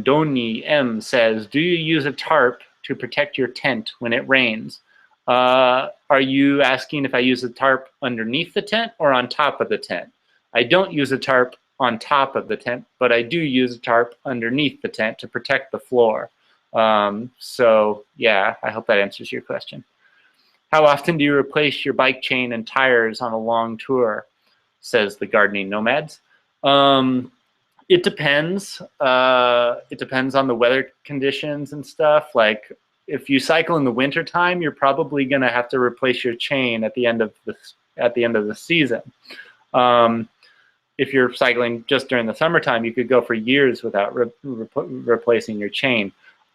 Doni M says, do you use a tarp to protect your tent when it rains? Are you asking if I use a tarp underneath the tent or on top of the tent? I don't use a tarp on top of the tent, but I do use a tarp underneath the tent to protect the floor. So yeah, I hope that answers your question. How often do you replace your bike chain and tires on a long tour? Says the Gardening Nomads. It depends. It depends on the weather conditions and stuff. Like if you cycle in the winter time, you're probably going to have to replace your chain at the end of the season. If you're cycling just during the summertime, you could go for years without replacing your chain.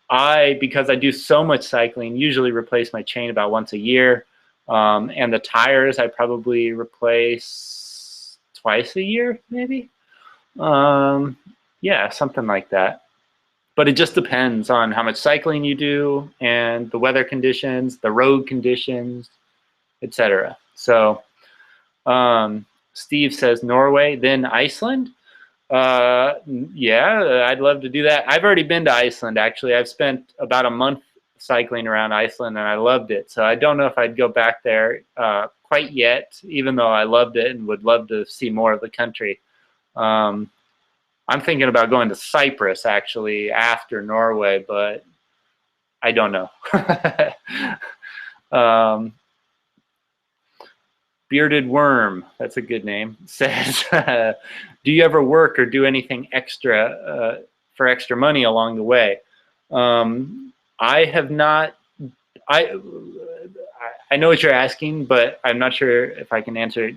Because I do so much cycling, usually replace my chain about once a year. And the tires I probably replace twice a year, maybe. Yeah, something like that. But it just depends on how much cycling you do and the weather conditions, the road conditions, etc. So Steve says Norway, then Iceland. Yeah, I'd love to do that. I've already been to Iceland, actually. I've spent about a month cycling around Iceland, and I loved it. So I don't know if I'd go back there quite yet, even though I loved it and would love to see more of the country. I'm thinking about going to Cyprus, actually, after Norway, but I don't know. Bearded Worm, that's a good name, says, do you ever work or do anything extra for extra money along the way? I have not. I know what you're asking, but I'm not sure if I can answer it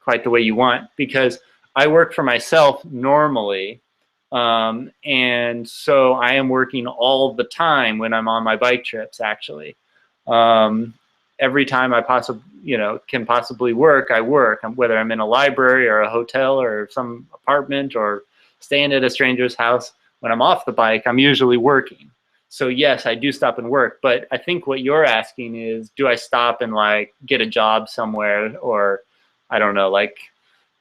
quite the way you want, because I work for myself normally. And so I am working all the time when I'm on my bike trips, actually. Every time I can possibly work, I work, whether I'm in a library or a hotel or some apartment or staying at a stranger's house. When I'm off the bike, I'm usually working. So yes, I do stop and work, but I think what you're asking is, do I stop and like get a job somewhere, or I don't know, like,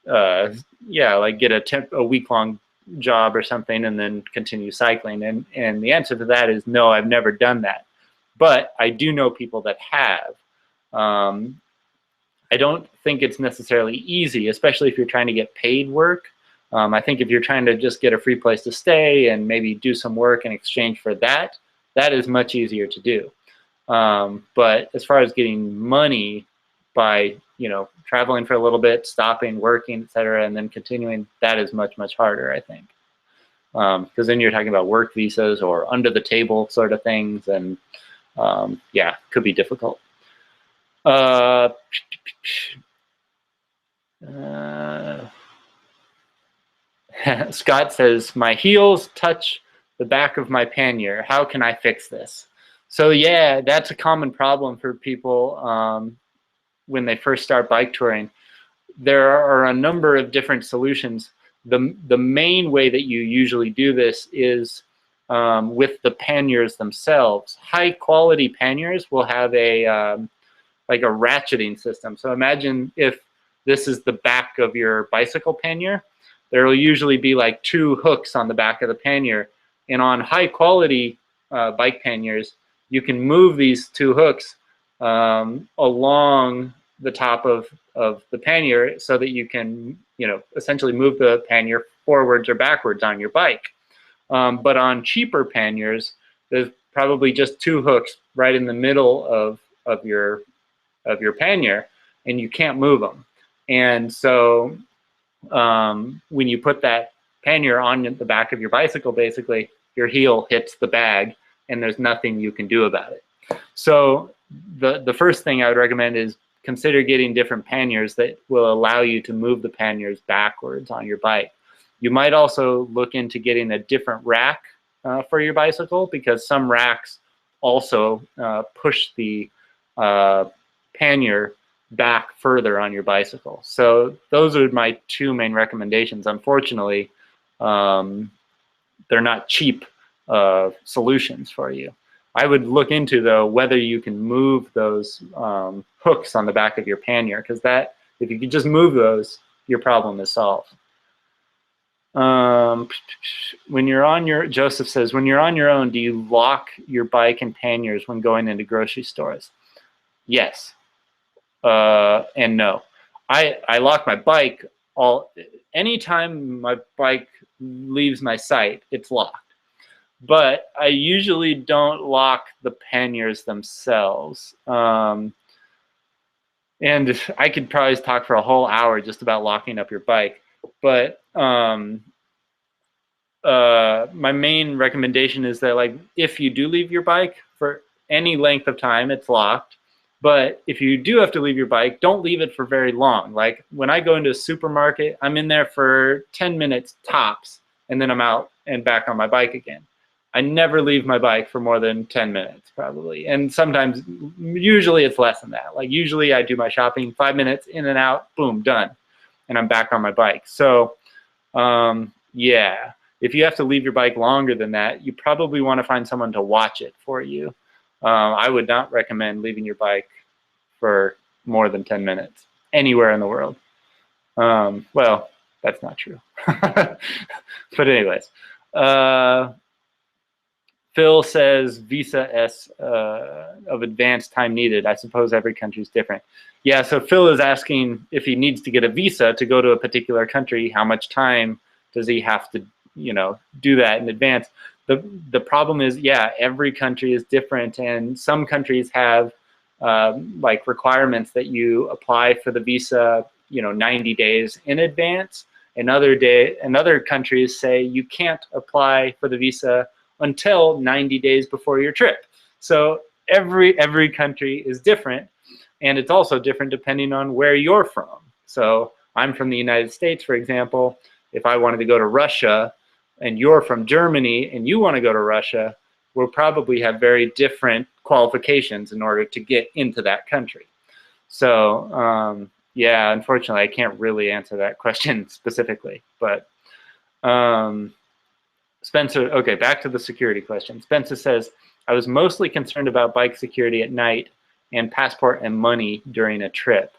yeah, like get a week-long job or something and then continue cycling? And the answer to that is no, I've never done that. But I do know people that have. I don't think it's necessarily easy, especially if you're trying to get paid work. I think if you're trying to just get a free place to stay and maybe do some work in exchange for that, that is much easier to do. But as far as getting money by, traveling for a little bit, stopping, working, etc., and then continuing, that is much, much harder, I think. Because then you're talking about work visas or under the table sort of things, and yeah, could be difficult. Scott says, my heels touch the back of my pannier. How can I fix this? So yeah, that's a common problem for people when they first start bike touring. There are a number of different solutions. The main way that you usually do this is with the panniers themselves. High quality panniers will have a like a ratcheting system. So imagine if this is the back of your bicycle pannier. There will usually be like 2 hooks on the back of the pannier, and on high quality bike panniers, you can move these 2 hooks along the top of the pannier so that you can, essentially move the pannier forwards or backwards on your bike. But on cheaper panniers, there's probably just 2 hooks right in the middle of your pannier, and you can't move them. And so when you put that pannier on the back of your bicycle, basically your heel hits the bag and there's nothing you can do about it. So the first thing I would recommend is consider getting different panniers that will allow you to move the panniers backwards on your bike. You might also look into getting a different rack for your bicycle, because some racks also push the pannier back further on your bicycle. So those are my 2 main recommendations. Unfortunately, they're not cheap solutions for you. I would look into, though, whether you can move those hooks on the back of your pannier, because that, if you could just move those, your problem is solved. When you're on your, Joseph says, when you're on your own, do you lock your bike and panniers when going into grocery stores? Yes. And no. I lock my bike anytime my bike leaves my sight, it's locked. But I usually don't lock the panniers themselves. And I could probably talk for a whole hour just about locking up your bike. But my main recommendation is that, like, if you do leave your bike for any length of time, it's locked. But if you do have to leave your bike, don't leave it for very long. Like when I go into a supermarket, I'm in there for 10 minutes tops, and then I'm out and back on my bike again. I never leave my bike for more than 10 minutes probably. And sometimes, usually it's less than that. Like usually I do my shopping, 5 minutes in and out, boom, done. And I'm back on my bike. So yeah, if you have to leave your bike longer than that, you probably want to find someone to watch it for you. I would not recommend leaving your bike for more than 10 minutes anywhere in the world. Well, that's not true. But anyways, Phil says visa S of advanced time needed. I suppose every country is different. Yeah, so Phil is asking if he needs to get a visa to go to a particular country, how much time does he have to, do that in advance? The problem is, yeah, every country is different, and some countries have like requirements that you apply for the visa, 90 days in advance. And other countries say you can't apply for the visa until 90 days before your trip. So every country is different. And it's also different depending on where you're from. So I'm from the United States, for example. If I wanted to go to Russia and you're from Germany and you want to go to Russia, we'll probably have very different qualifications in order to get into that country. So yeah, unfortunately, I can't really answer that question specifically. But Spencer, okay, back to the security question. Spencer says, I was mostly concerned about bike security at night and passport and money during a trip.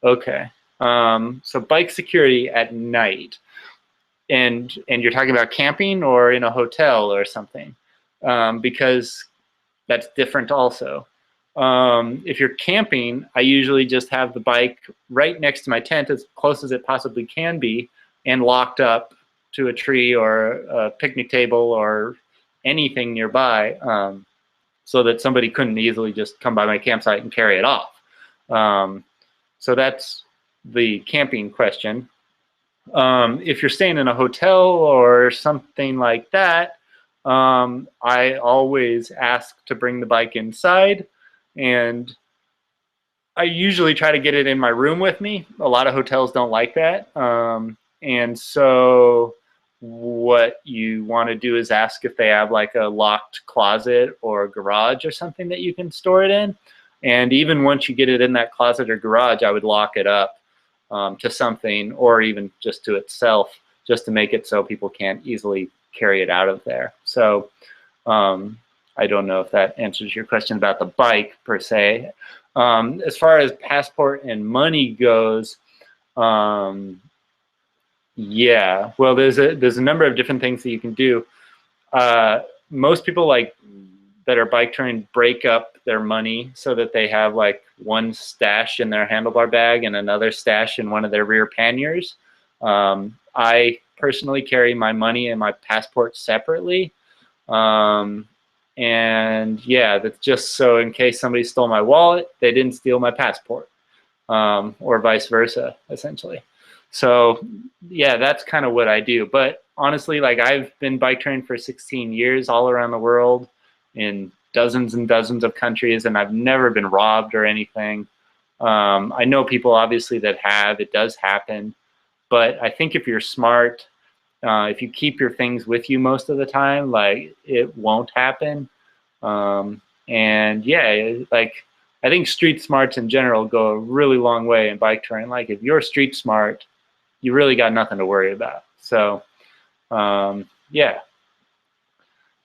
Okay, so bike security at night. And you're talking about camping or in a hotel or something, because that's different also. If you're camping, I usually just have the bike right next to my tent as close as it possibly can be and locked up to a tree or a picnic table or anything nearby, so that somebody couldn't easily just come by my campsite and carry it off. So that's the camping question. If you're staying in a hotel or something like that, I always ask to bring the bike inside, and I usually try to get it in my room with me. A lot of hotels don't like that. And so what you want to do is ask if they have like a locked closet or garage or something that you can store it in. And even once you get it in that closet or garage, I would lock it up to something, or even just to itself, just to make it so people can't easily carry it out of there. So I don't know if that answers your question about the bike per se. As far as passport and money goes, yeah, well, there's a number of different things that you can do. Most people that are bike touring break up their money so that they have like one stash in their handlebar bag and another stash in one of their rear panniers. I personally carry my money and my passport separately. And yeah, that's just so in case somebody stole my wallet, they didn't steal my passport, or vice versa, essentially. So yeah, that's kind of what I do. But honestly, like, I've been bike touring for 16 years all around the world in dozens and dozens of countries, and I've never been robbed or anything. I know people obviously that have. It does happen. But I think if you're smart, if you keep your things with you most of the time, like, it won't happen. And yeah, like, I think street smarts in general go a really long way in bike touring. Like, if you're street smart, you really got nothing to worry about. So yeah.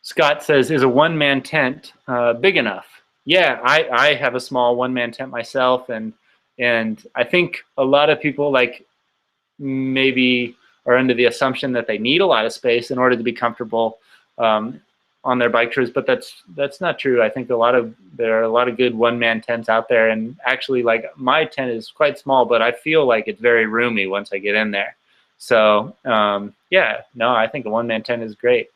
Scott says, is a one-man tent big enough? Yeah, I have a small one-man tent myself, and I think a lot of people like maybe are under the assumption that they need a lot of space in order to be comfortable on their bike tours, but that's not true. I think there are a lot of good one-man tents out there, and actually, like, my tent is quite small, but I feel like it's very roomy once I get in there. So yeah, no, I think a one-man tent is great.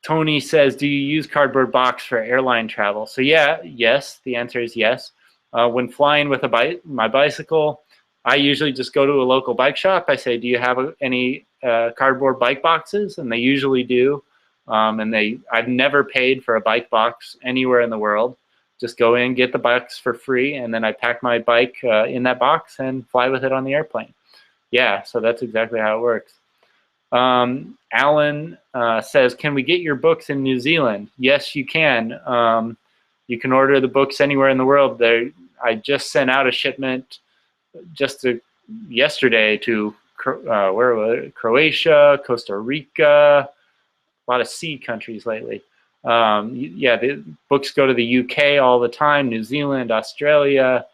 Tony says, do you use cardboard box for airline travel? So yeah, yes, the answer is yes. When flying with my bicycle, I usually just go to a local bike shop. I say, do you have any cardboard bike boxes? And they usually do. And I've never paid for a bike box anywhere in the world. Just go in, get the box for free, and then I pack my bike in that box and fly with it on the airplane. Yeah, so that's exactly how it works. Alan says, can we get your books in New Zealand? Yes, you can. You can order the books anywhere in the world. I just sent out a shipment yesterday to where was it? Croatia, Costa Rica, a lot of sea countries lately. Yeah, the books go to the UK all the time, New Zealand, Australia,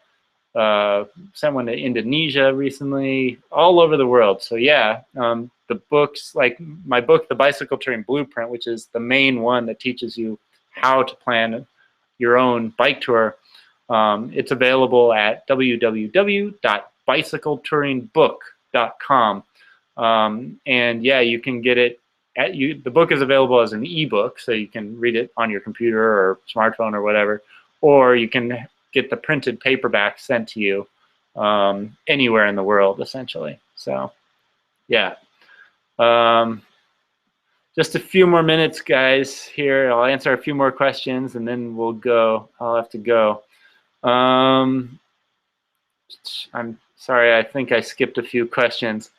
sent one to Indonesia recently, all over the world. So yeah, the books, like my book, The Bicycle Touring Blueprint, which is the main one that teaches you how to plan your own bike tour, it's available at www.bicycletouringbook.com. And yeah, you can get it the book is available as an ebook, so you can read it on your computer or smartphone or whatever, or you can get the printed paperback sent to you anywhere in the world, essentially. So yeah. Just a few more minutes, guys, here. I'll answer a few more questions, and then we'll go. I'll have to go. I'm sorry, I think I skipped a few questions.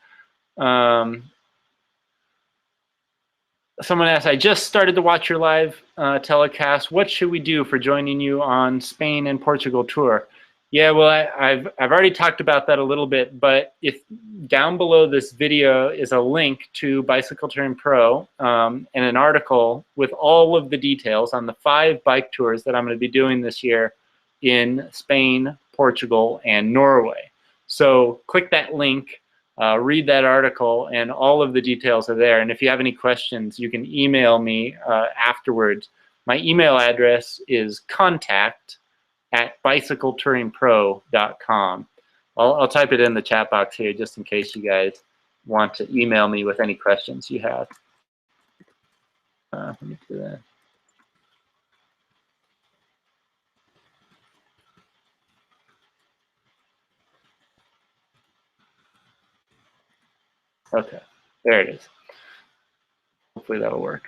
Someone asked, I just started to watch your live telecast. What should we do for joining you on Spain and Portugal tour? Yeah, well, I've already talked about that a little bit, but if down below this video is a link to Bicycle Touring Pro and an article with all of the details on the 5 bike tours that I'm going to be doing this year in Spain, Portugal, and Norway. So click that link, read that article, and all of the details are there. And if you have any questions, you can email me afterwards. My email address is contact@bicycletouringpro.com. I'll type it in the chat box here just in case you guys want to email me with any questions you have. Let me do that. Okay, there it is. Hopefully that'll work.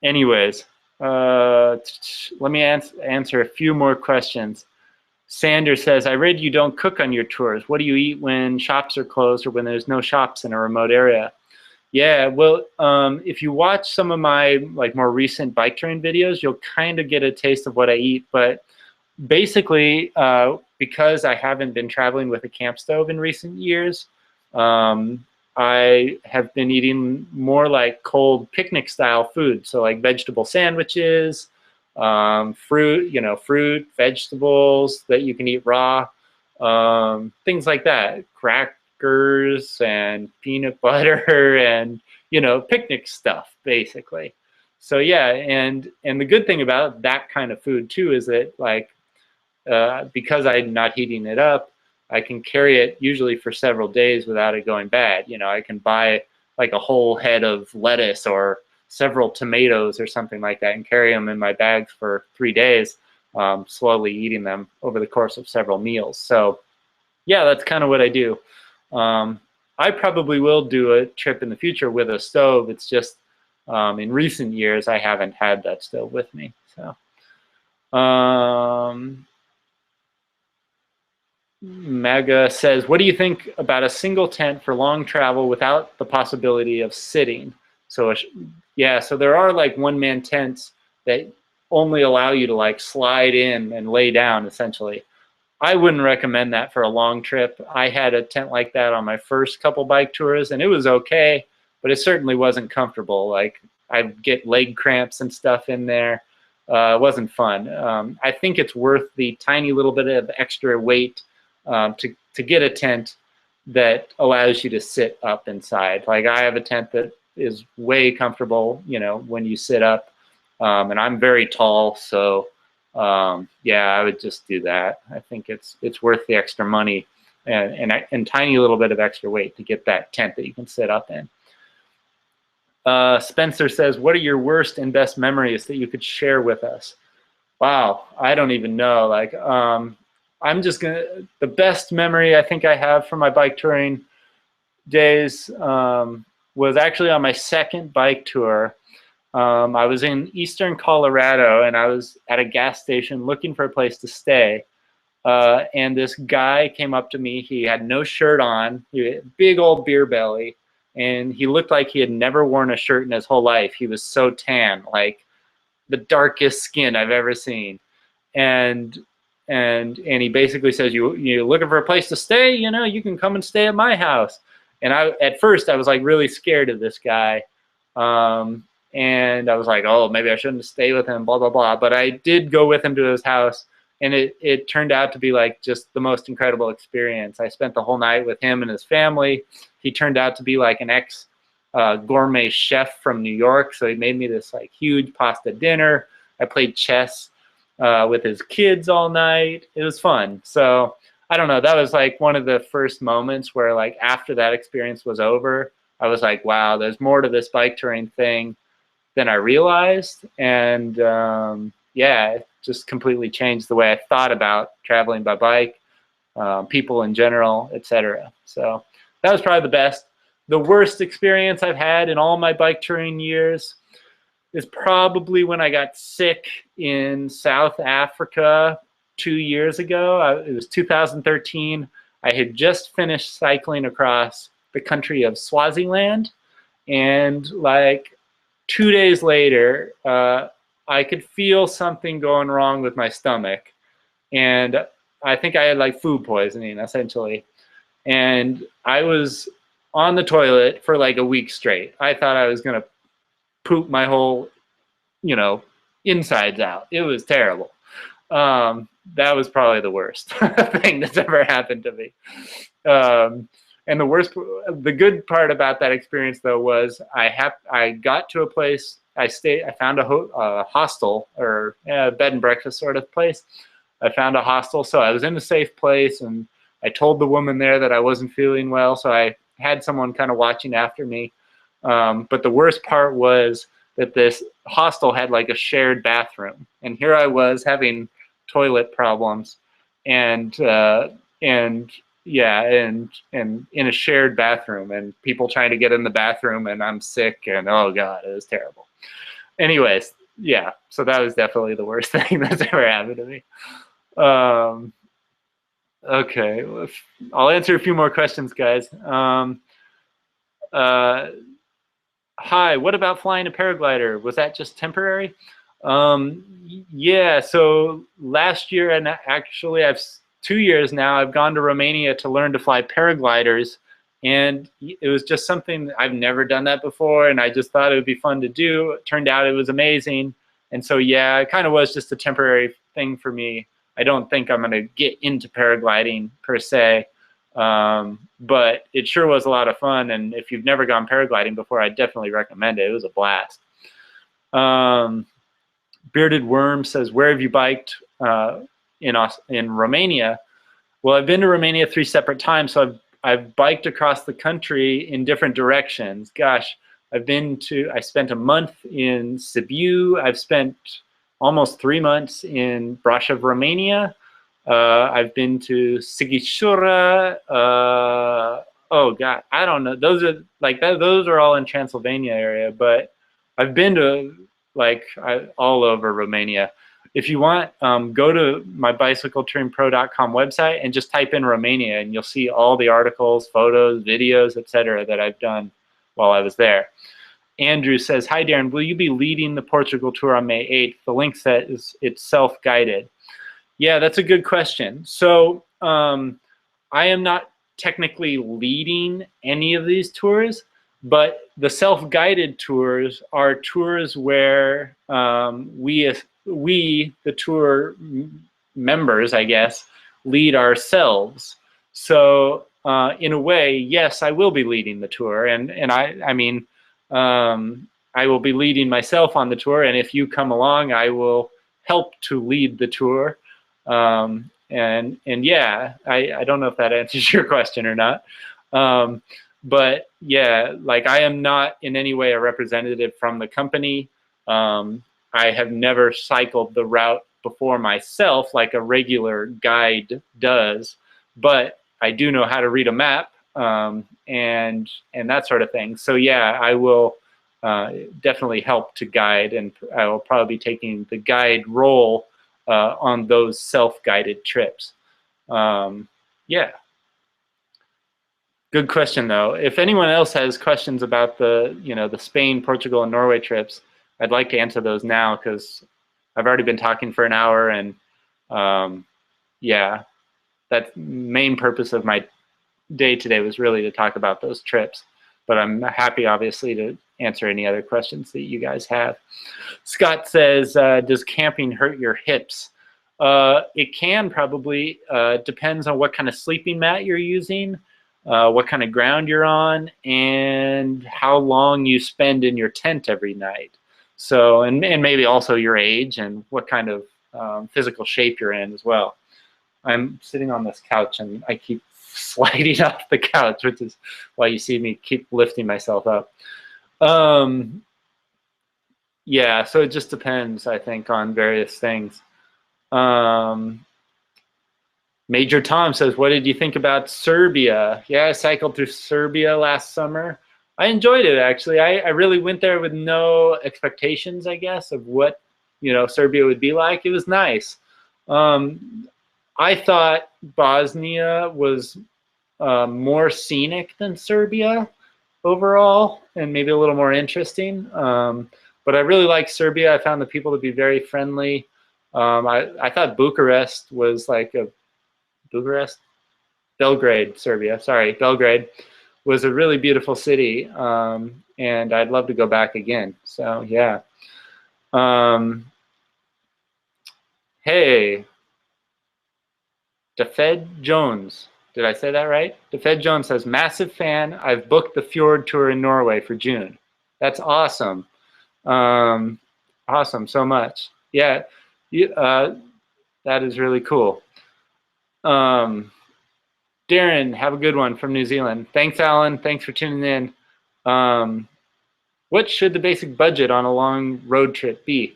Anyways, let me answer a few more questions. Sanders says, I read you don't cook on your tours. What do you eat when shops are closed or when there's no shops in a remote area? Yeah, well, if you watch some of my more recent bike touring videos, you'll kind of get a taste of what I eat. But basically, because I haven't been traveling with a camp stove in recent years, I have been eating more like cold picnic style food. So like vegetable sandwiches, fruit, vegetables that you can eat raw, things like that, crackers and peanut butter and, picnic stuff basically. So yeah, and the good thing about that kind of food too is that because I'm not heating it up, I can carry it usually for several days without it going bad. I can buy like a whole head of lettuce or several tomatoes or something like that and carry them in my bags for 3 days, slowly eating them over the course of several meals. So yeah, that's kind of what I do. I probably will do a trip in the future with a stove. It's just in recent years, I haven't had that stove with me. So. Maga says, what do you think about a single tent for long travel without the possibility of sitting? So yeah, so there are like one-man tents that only allow you to slide in and lay down essentially. I wouldn't recommend that for a long trip. I had a tent like that on my first couple bike tours and it was okay, but it certainly wasn't comfortable. I'd get leg cramps and stuff in there. It wasn't fun. I think it's worth the tiny little bit of extra weight to get a tent that allows you to sit up inside. I have a tent that is way comfortable, when you sit up, and I'm very tall, so yeah, I would just do that. I think it's worth the extra money and tiny little bit of extra weight to get that tent that you can sit up in. Spencer says, what are your worst and best memories that you could share with us? Wow, I don't even know. The best memory I think I have from my bike touring days was actually on my second bike tour. I was in eastern Colorado and I was at a gas station looking for a place to stay. And this guy came up to me. He had no shirt on, he had a big old beer belly, and he looked like he had never worn a shirt in his whole life. He was so tan, like the darkest skin I've ever seen. And he basically says, you're looking for a place to stay? You can come and stay at my house. And at first I was really scared of this guy. And I was like, oh, maybe I shouldn't stay with him, blah, blah, blah. But I did go with him to his house, and it turned out to be just the most incredible experience. I spent the whole night with him and his family. He turned out to be an ex-gourmet chef from New York. So he made me this huge pasta dinner. I played chess with his kids all night. It was fun. So I don't know, that was one of the first moments where after that experience was over, I was like, wow, there's more to this bike touring thing than I realized. And yeah, it just completely changed the way I thought about traveling by bike, people in general, etc. So that was probably the best. the worst experience I've had in all my bike touring years is probably when I got sick in South Africa 2 years ago. It was 2013. I had just finished cycling across the country of Swaziland, and like 2 days later, I could feel something going wrong with my stomach, and I think I had like food poisoning essentially, and I was on the toilet for like a week straight. I thought I was gonna poop my whole, you know, insides out. It was terrible. That was probably the worst thing that's ever happened to me. And the good part about that experience though was I got to a place. I found a hostel, or a bed and breakfast sort of place. I found a hostel, so I was in a safe place, and I told the woman there that I wasn't feeling well, so I had someone kind of watching after me. But the worst part was that this hostel had like a shared bathroom, and here I was having toilet problems, and in a shared bathroom, and people trying to get in the bathroom, and I'm sick, and oh god, it was terrible. Anyways, yeah, so that was definitely the worst thing that's ever happened to me. Okay, I'll answer a few more questions, guys. Hi, what about flying a paraglider? Was that just temporary? Yeah, so last year, and actually 2 years now, I've gone to Romania to learn to fly paragliders, and it was just something, I've never done that before, and I just thought it would be fun to do. It turned out it was amazing, and so yeah, it kind of was just a temporary thing for me. I don't think I'm going to get into paragliding per se, but it sure was a lot of fun, and if you've never gone paragliding before, I definitely recommend it. It was a blast. Bearded Worm says, where have you biked in Romania? Well, I've been to Romania 3 separate times, so I've biked across the country in different directions. Gosh, I spent a month in Sibiu. I've spent almost 3 months in Brașov, Romania. I've been to Sighișoara. Oh God, I don't know. Those are all in Transylvania area, but I've been to all over Romania. If you want, go to my bicycletouringpro.com website and just type in Romania, and you'll see all the articles, photos, videos, etc. that I've done while I was there. Andrew says, hi Darren, will you be leading the Portugal tour on May 8th? The link says it's self-guided. Yeah, that's a good question. So I am not technically leading any of these tours, but the self-guided tours are tours where we, the tour members, I guess, lead ourselves. So in a way, yes, I will be leading the tour, and I mean, I will be leading myself on the tour, and if you come along, I will help to lead the tour. And yeah, I don't know if that answers your question or not. But yeah, like I am not in any way a representative from the company. I have never cycled the route before myself like a regular guide does, but I do know how to read a map, and that sort of thing. So yeah, I will definitely help to guide, and I will probably be taking the guide role on those self-guided trips. Yeah. Good question though. If anyone else has questions about the Spain, Portugal, and Norway trips, I'd like to answer those now, because I've already been talking for an hour, and yeah, that main purpose of my day today was really to talk about those trips. But I'm happy, obviously, to answer any other questions that you guys have. Scott says, does camping hurt your hips? It can probably. Depends on what kind of sleeping mat you're using, what kind of ground you're on, and how long you spend in your tent every night. So, and maybe also your age and what kind of physical shape you're in as well. I'm sitting on this couch and I keep sliding off the couch, which is why you see me keep lifting myself up. Yeah, so it just depends, I think, on various things. Major Tom says, what did you think about Serbia? Yeah, I cycled through Serbia last summer. I enjoyed it, actually. I really went there with no expectations, I guess, of what, Serbia would be like. It was nice. I thought Bosnia was more scenic than Serbia overall, and maybe a little more interesting. But I really liked Serbia. I found the people to be very friendly. I thought Bucharest was like Belgrade, Serbia. Sorry, Belgrade was a really beautiful city, and I'd love to go back again. So yeah. Hey, DeFed Jones. Did I say that right? DeFed Jones says, massive fan. I've booked the Fjord Tour in Norway for June. That's awesome. Awesome so much. Yeah, that is really cool. Darren, have a good one from New Zealand. Thanks, Alan. Thanks for tuning in. What should the basic budget on a long road trip be?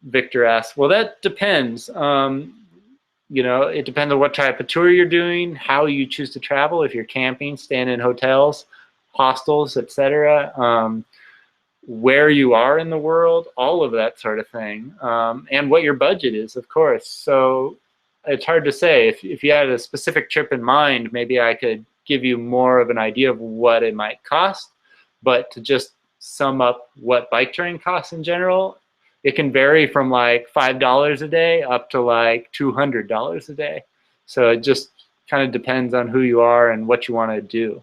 Victor asks. Well, that depends. It depends on what type of tour you're doing, how you choose to travel, if you're camping, staying in hotels, hostels, etc., where you are in the world, all of that sort of thing, and what your budget is, of course. So it's hard to say. If you had a specific trip in mind, maybe I could give you more of an idea of what it might cost. But to just sum up what bike touring costs in general, it can vary from like $5 a day up to like $200 a day. So it just kind of depends on who you are and what you want to do.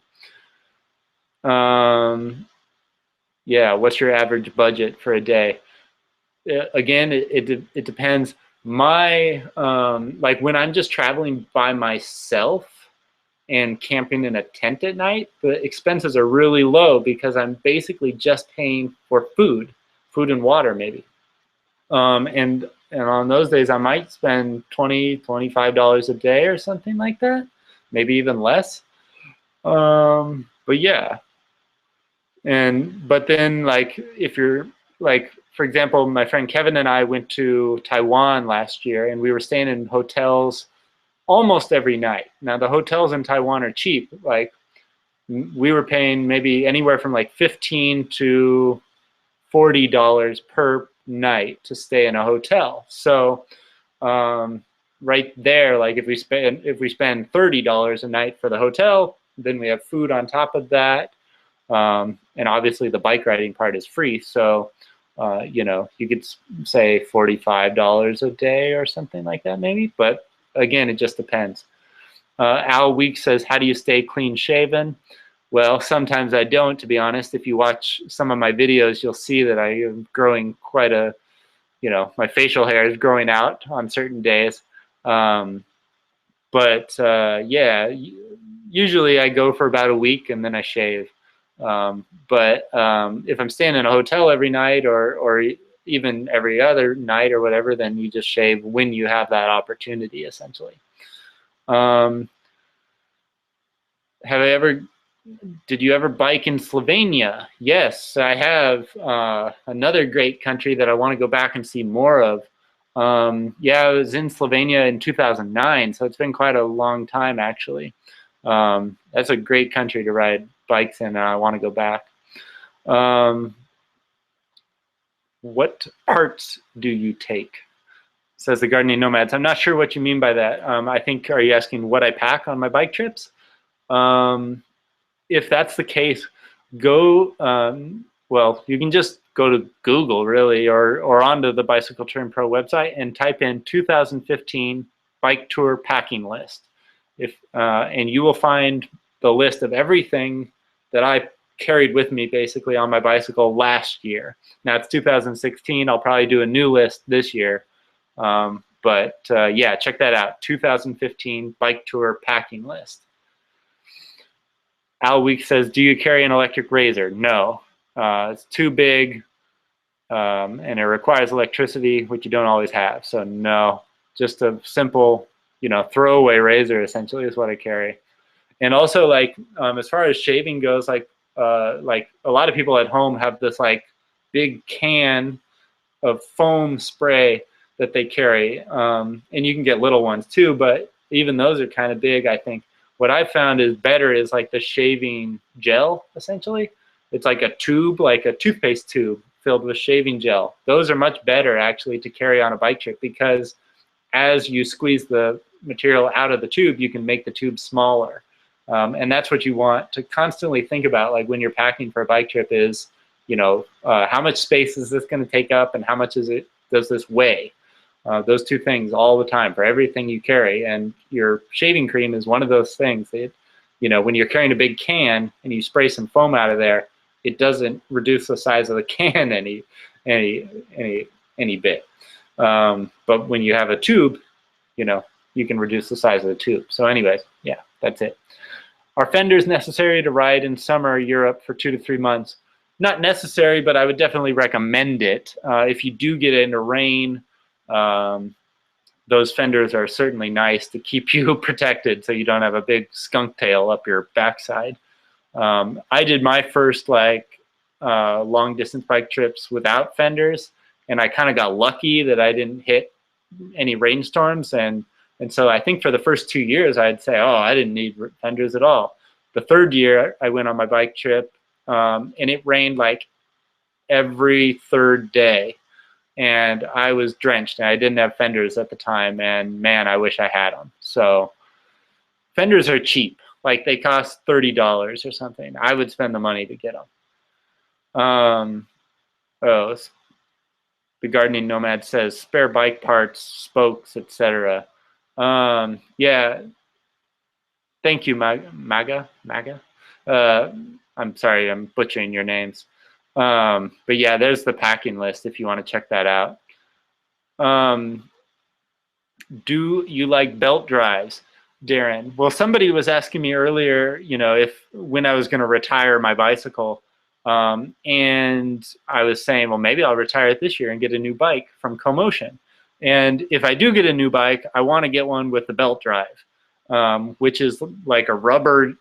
Yeah, what's your average budget for a day? Again, it depends. Like when I'm just traveling by myself and camping in a tent at night, the expenses are really low because I'm basically just paying for food and water maybe. And on those days I might spend $20–25 a day or something like that, maybe even less. But yeah. But then, like, if you're like, for example, my friend Kevin and I went to Taiwan last year, and we were staying in hotels almost every night. Now the hotels in Taiwan are cheap. Like we were paying maybe anywhere from like $15 to $40 per night to stay in a hotel. So right there, like if we spend $30 a night for the hotel, then we have food on top of that. And obviously the bike riding part is free. So, you could say $45 a day or something like that maybe. But again, it just depends. Al Weeks says, how do you stay clean shaven? Well, sometimes I don't, to be honest. If you watch some of my videos, you'll see that I am growing quite a, my facial hair is growing out on certain days. Yeah, usually I go for about a week and then I shave. But if I'm staying in a hotel every night or even every other night or whatever, then you just shave when you have that opportunity, essentially. Did you ever bike in Slovenia? Yes, I have. Another great country that I want to go back and see more of. Yeah, I was in Slovenia in 2009, so it's been quite a long time, actually. That's a great country to ride bikes in, and I want to go back. What parts do you take? Says the Gardening Nomads. I'm not sure what you mean by that. I think, are you asking what I pack on my bike trips? If that's the case, go, well, you can just go to Google, really, or onto the Bicycle Touring Pro website and type in 2015 Bike Tour Packing List. And you will find the list of everything that I carried with me basically on my bicycle last year. Now it's 2016. I'll probably do a new list this year. Yeah, check that out. 2015 Bike Tour Packing List. Al Week says, do you carry an electric razor? No. It's too big and it requires electricity, which you don't always have. So no, just a simple, throwaway razor essentially is what I carry. And also, like, as far as shaving goes, like a lot of people at home have this like big can of foam spray that they carry, and you can get little ones too, but even those are kind of big, I think. What I found is better is like the shaving gel, essentially. It's like a tube, like a toothpaste tube filled with shaving gel. Those are much better actually to carry on a bike trip, because as you squeeze the material out of the tube, you can make the tube smaller. And that's what you want to constantly think about, like when you're packing for a bike trip, is, you know, how much space is this going to take up, and how much does this weigh? Those two things all the time for everything you carry. And your shaving cream is one of those things that, you know, when you're carrying a big can and you spray some foam out of there, it doesn't reduce the size of the can any bit. But when you have a tube, you know, you can reduce the size of the tube. So anyways, yeah, that's it. Are fenders necessary to ride in summer Europe for 2 to 3 months? Not necessary, but I would definitely recommend it. If you do get into rain, those fenders are certainly nice to keep you protected so you don't have a big skunk tail up your backside. I did my first long distance bike trips without fenders, and I kind of got lucky that I didn't hit any rainstorms, and so I think for the first 2 years I'd say, oh, I didn't need fenders at all. The third year I went on my bike trip, and it rained like every third day, and I was drenched, and I didn't have fenders at the time, and man, I wish I had them. So fenders are cheap. Like they cost $30 or something. I would spend the money to get them. Oh, the gardening nomad says spare bike parts, spokes, etc. Yeah. Thank you, Maga. I'm sorry, I'm butchering your names. But yeah, there's the packing list if you want to check that out. Do you like belt drives, Darren? Well, somebody was asking me earlier, you know, when I was going to retire my bicycle, and I was saying, well, maybe I'll retire it this year and get a new bike from CoMotion. And if I do get a new bike, I want to get one with the belt drive, which is like a rubber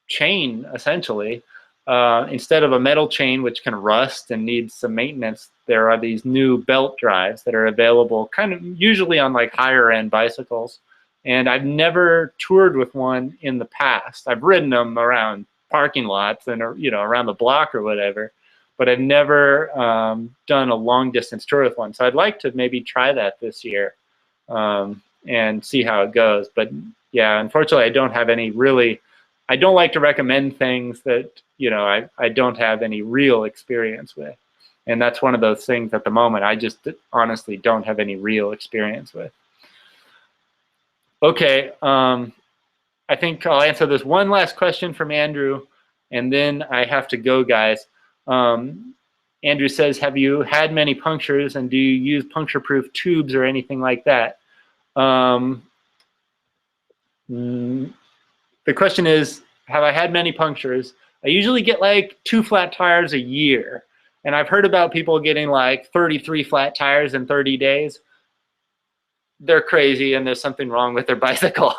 chain, essentially. Instead of a metal chain, which can rust and needs some maintenance, there are these new belt drives that are available kind of usually on like higher end bicycles. And I've never toured with one in the past. I've ridden them around parking lots and, you know, around the block or whatever, but I've never done a long distance tour with one. So I'd like to maybe try that this year and see how it goes. But yeah, unfortunately, I don't have any really, I don't like to recommend things that, you know, I don't have any real experience with. And that's one of those things at the moment I just honestly don't have any real experience with. Okay, I think I'll answer this one last question from Andrew, and then I have to go, guys. Andrew says, have you had many punctures, and do you use puncture-proof tubes or anything like that? The question is, have I had many punctures? I usually get like 2 flat tires a year, and I've heard about people getting like 33 flat tires in 30 days. They're crazy and there's something wrong with their bicycle.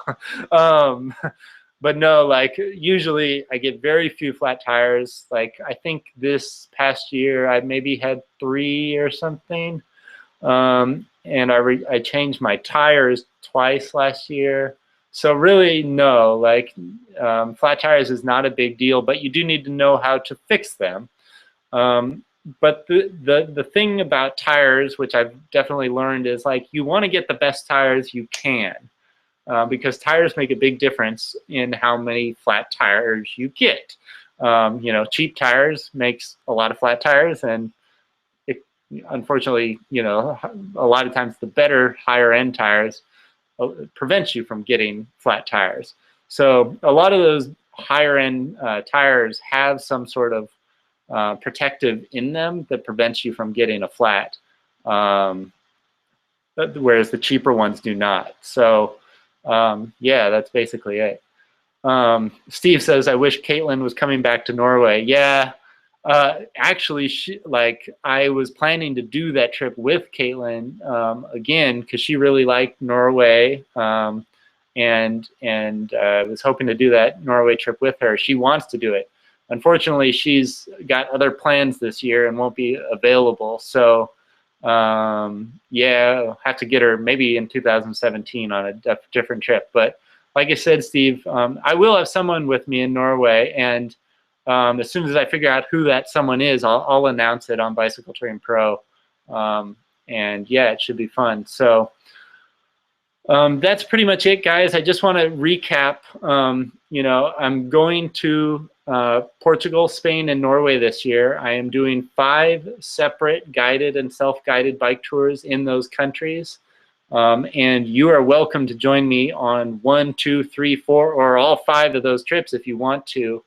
But no, like usually I get very few flat tires. Like I think this past year I maybe had 3 or something. And I changed my tires twice last year. So really no, like flat tires is not a big deal, but you do need to know how to fix them. But the thing about tires, which I've definitely learned, is like you want to get the best tires you can, because tires make a big difference in how many flat tires you get. You know, cheap tires makes a lot of flat tires, and unfortunately, you know, a lot of times the better higher end tires prevents you from getting flat tires. So a lot of those higher end tires have some sort of protective in them that prevents you from getting a flat, whereas the cheaper ones do not. So yeah, that's basically it. Steve says, I wish Caitlin was coming back to Norway. Yeah, actually, I was planning to do that trip with Caitlin again, because she really liked Norway, and was hoping to do that Norway trip with her. She wants to do it. Unfortunately, she's got other plans this year and won't be available. So Yeah, I'll have to get her maybe in 2017 on a different trip. But like I said, Steve, I will have someone with me in Norway, and as soon as I figure out who that someone is, I'll announce it on Bicycle Touring Pro. And yeah, it should be fun. So that's pretty much it, guys. I just want to recap. You know, I'm going to Portugal, Spain, and Norway this year. I am doing 5 separate guided and self-guided bike tours in those countries. And you are welcome to join me on 1, 2, 3, 4, or all 5 of those trips if you want to.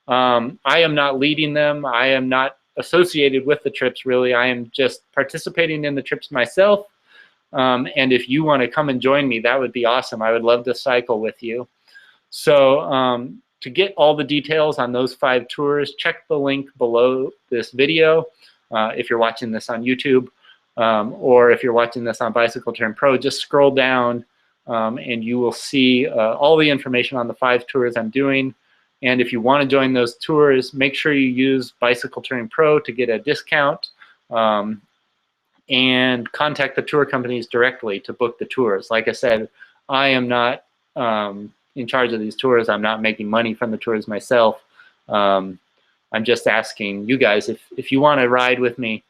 I am not leading them. I am not associated with the trips, really. I am just participating in the trips myself. And if you want to come and join me, that would be awesome. I would love to cycle with you. So to get all the details on those 5 tours, check the link below this video if you're watching this on YouTube, or if you're watching this on Bicycle Touring Pro, just scroll down and you will see all the information on the 5 tours I'm doing. And if you want to join those tours, make sure you use Bicycle Touring Pro to get a discount. And contact the tour companies directly to book the tours. Like I said, I am not in charge of these tours. I'm not making money from the tours myself. I'm just asking you guys, if you want to ride with me,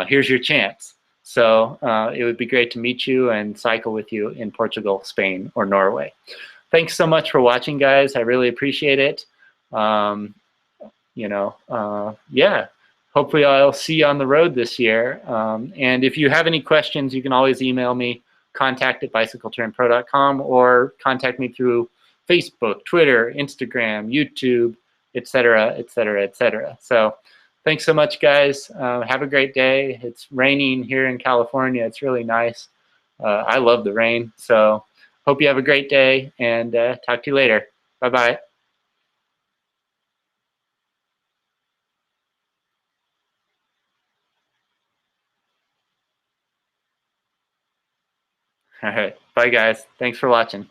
here's your chance. So it would be great to meet you and cycle with you in Portugal, Spain, or Norway. Thanks so much for watching, guys. I really appreciate it. You know, yeah. Hopefully I'll see you on the road this year. And if you have any questions, you can always email me, contact@bicycletouringpro.com, or contact me through Facebook, Twitter, Instagram, YouTube, etc., etc., etc. So thanks so much, guys. Have a great day. It's raining here in California. It's really nice. I love the rain. So hope you have a great day, and talk to you later. Bye-bye. All right. Bye, guys. Thanks for watching.